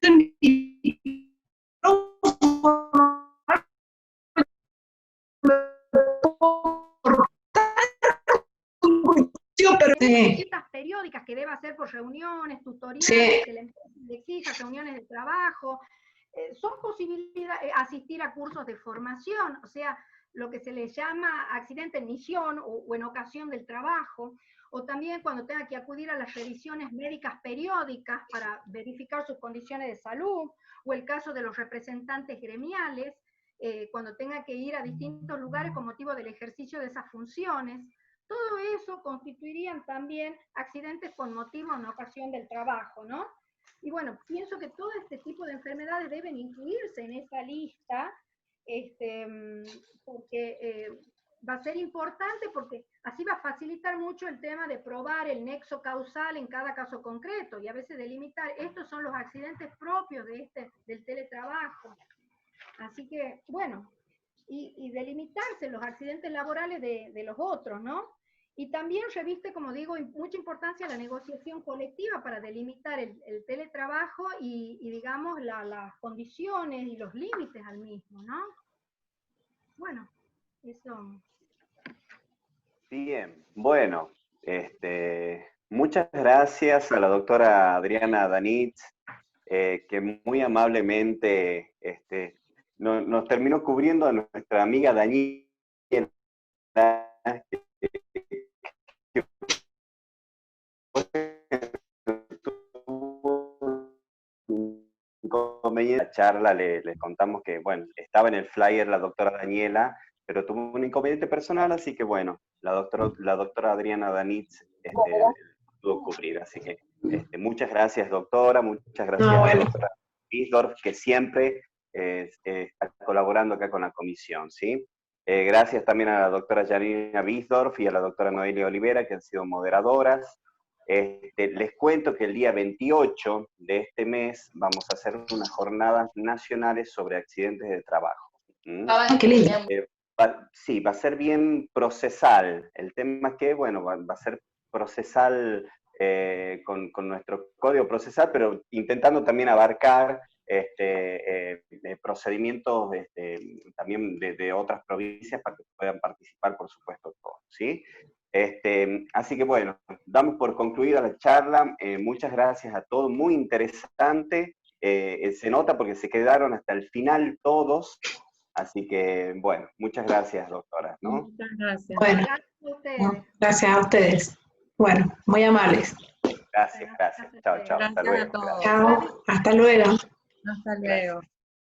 ciertas periódicas que debe hacer por reuniones, tutoriales, sí, que le exija, reuniones de trabajo, son posibilidades, asistir a cursos de formación, o sea, lo que se le llama accidente en misión o en ocasión del trabajo, o también cuando tenga que acudir a las revisiones médicas periódicas para verificar sus condiciones de salud, o el caso de los representantes gremiales, cuando tenga que ir a distintos lugares con motivo del ejercicio de esas funciones. Todo eso constituirían también accidentes con motivo en ocasión del trabajo, ¿no? Y bueno, pienso que todo este tipo de enfermedades deben incluirse en esa lista, porque va a ser importante, porque así va a facilitar mucho el tema de probar el nexo causal en cada caso concreto, y a veces delimitar, estos son los accidentes propios del teletrabajo. Así que, bueno, y delimitarse los accidentes laborales de los otros, ¿no? Y también reviste, como digo, mucha importancia la negociación colectiva para delimitar el teletrabajo y digamos, las condiciones y los límites al mismo, ¿no? Bueno, eso. Bien, bueno, muchas gracias a la doctora Adriana Danitz, que muy amablemente nos terminó cubriendo a nuestra amiga Daniela, la charla le contamos que, bueno, estaba en el flyer la doctora Daniela, pero tuvo un inconveniente personal, así que, bueno, la doctora Adriana Danitz pudo cubrir. Así que muchas gracias, doctora, muchas gracias a la doctora Wiesdorf, que siempre está colaborando acá con la comisión, ¿sí? Gracias también a la doctora Janina Wiesdorf y a la doctora Noelia Olivera, que han sido moderadoras. Les cuento que el día 28 de este mes vamos a hacer unas jornadas nacionales sobre accidentes de trabajo. ¡Qué lindo! Sí, va a ser bien procesal. El tema es que, bueno, va a ser procesal con nuestro código procesal, pero intentando también abarcar procedimientos también de otras provincias para que puedan participar, por supuesto, todos, ¿sí? Así que bueno, damos por concluida la charla. Muchas gracias a todos, muy interesante. Se nota porque se quedaron hasta el final todos. Así que, bueno, muchas gracias, doctora, ¿no? Muchas gracias. Bueno, gracias a ustedes. Bueno, muy amables. Gracias. Chao, chao. Hasta luego. Chao, hasta luego. Hasta luego.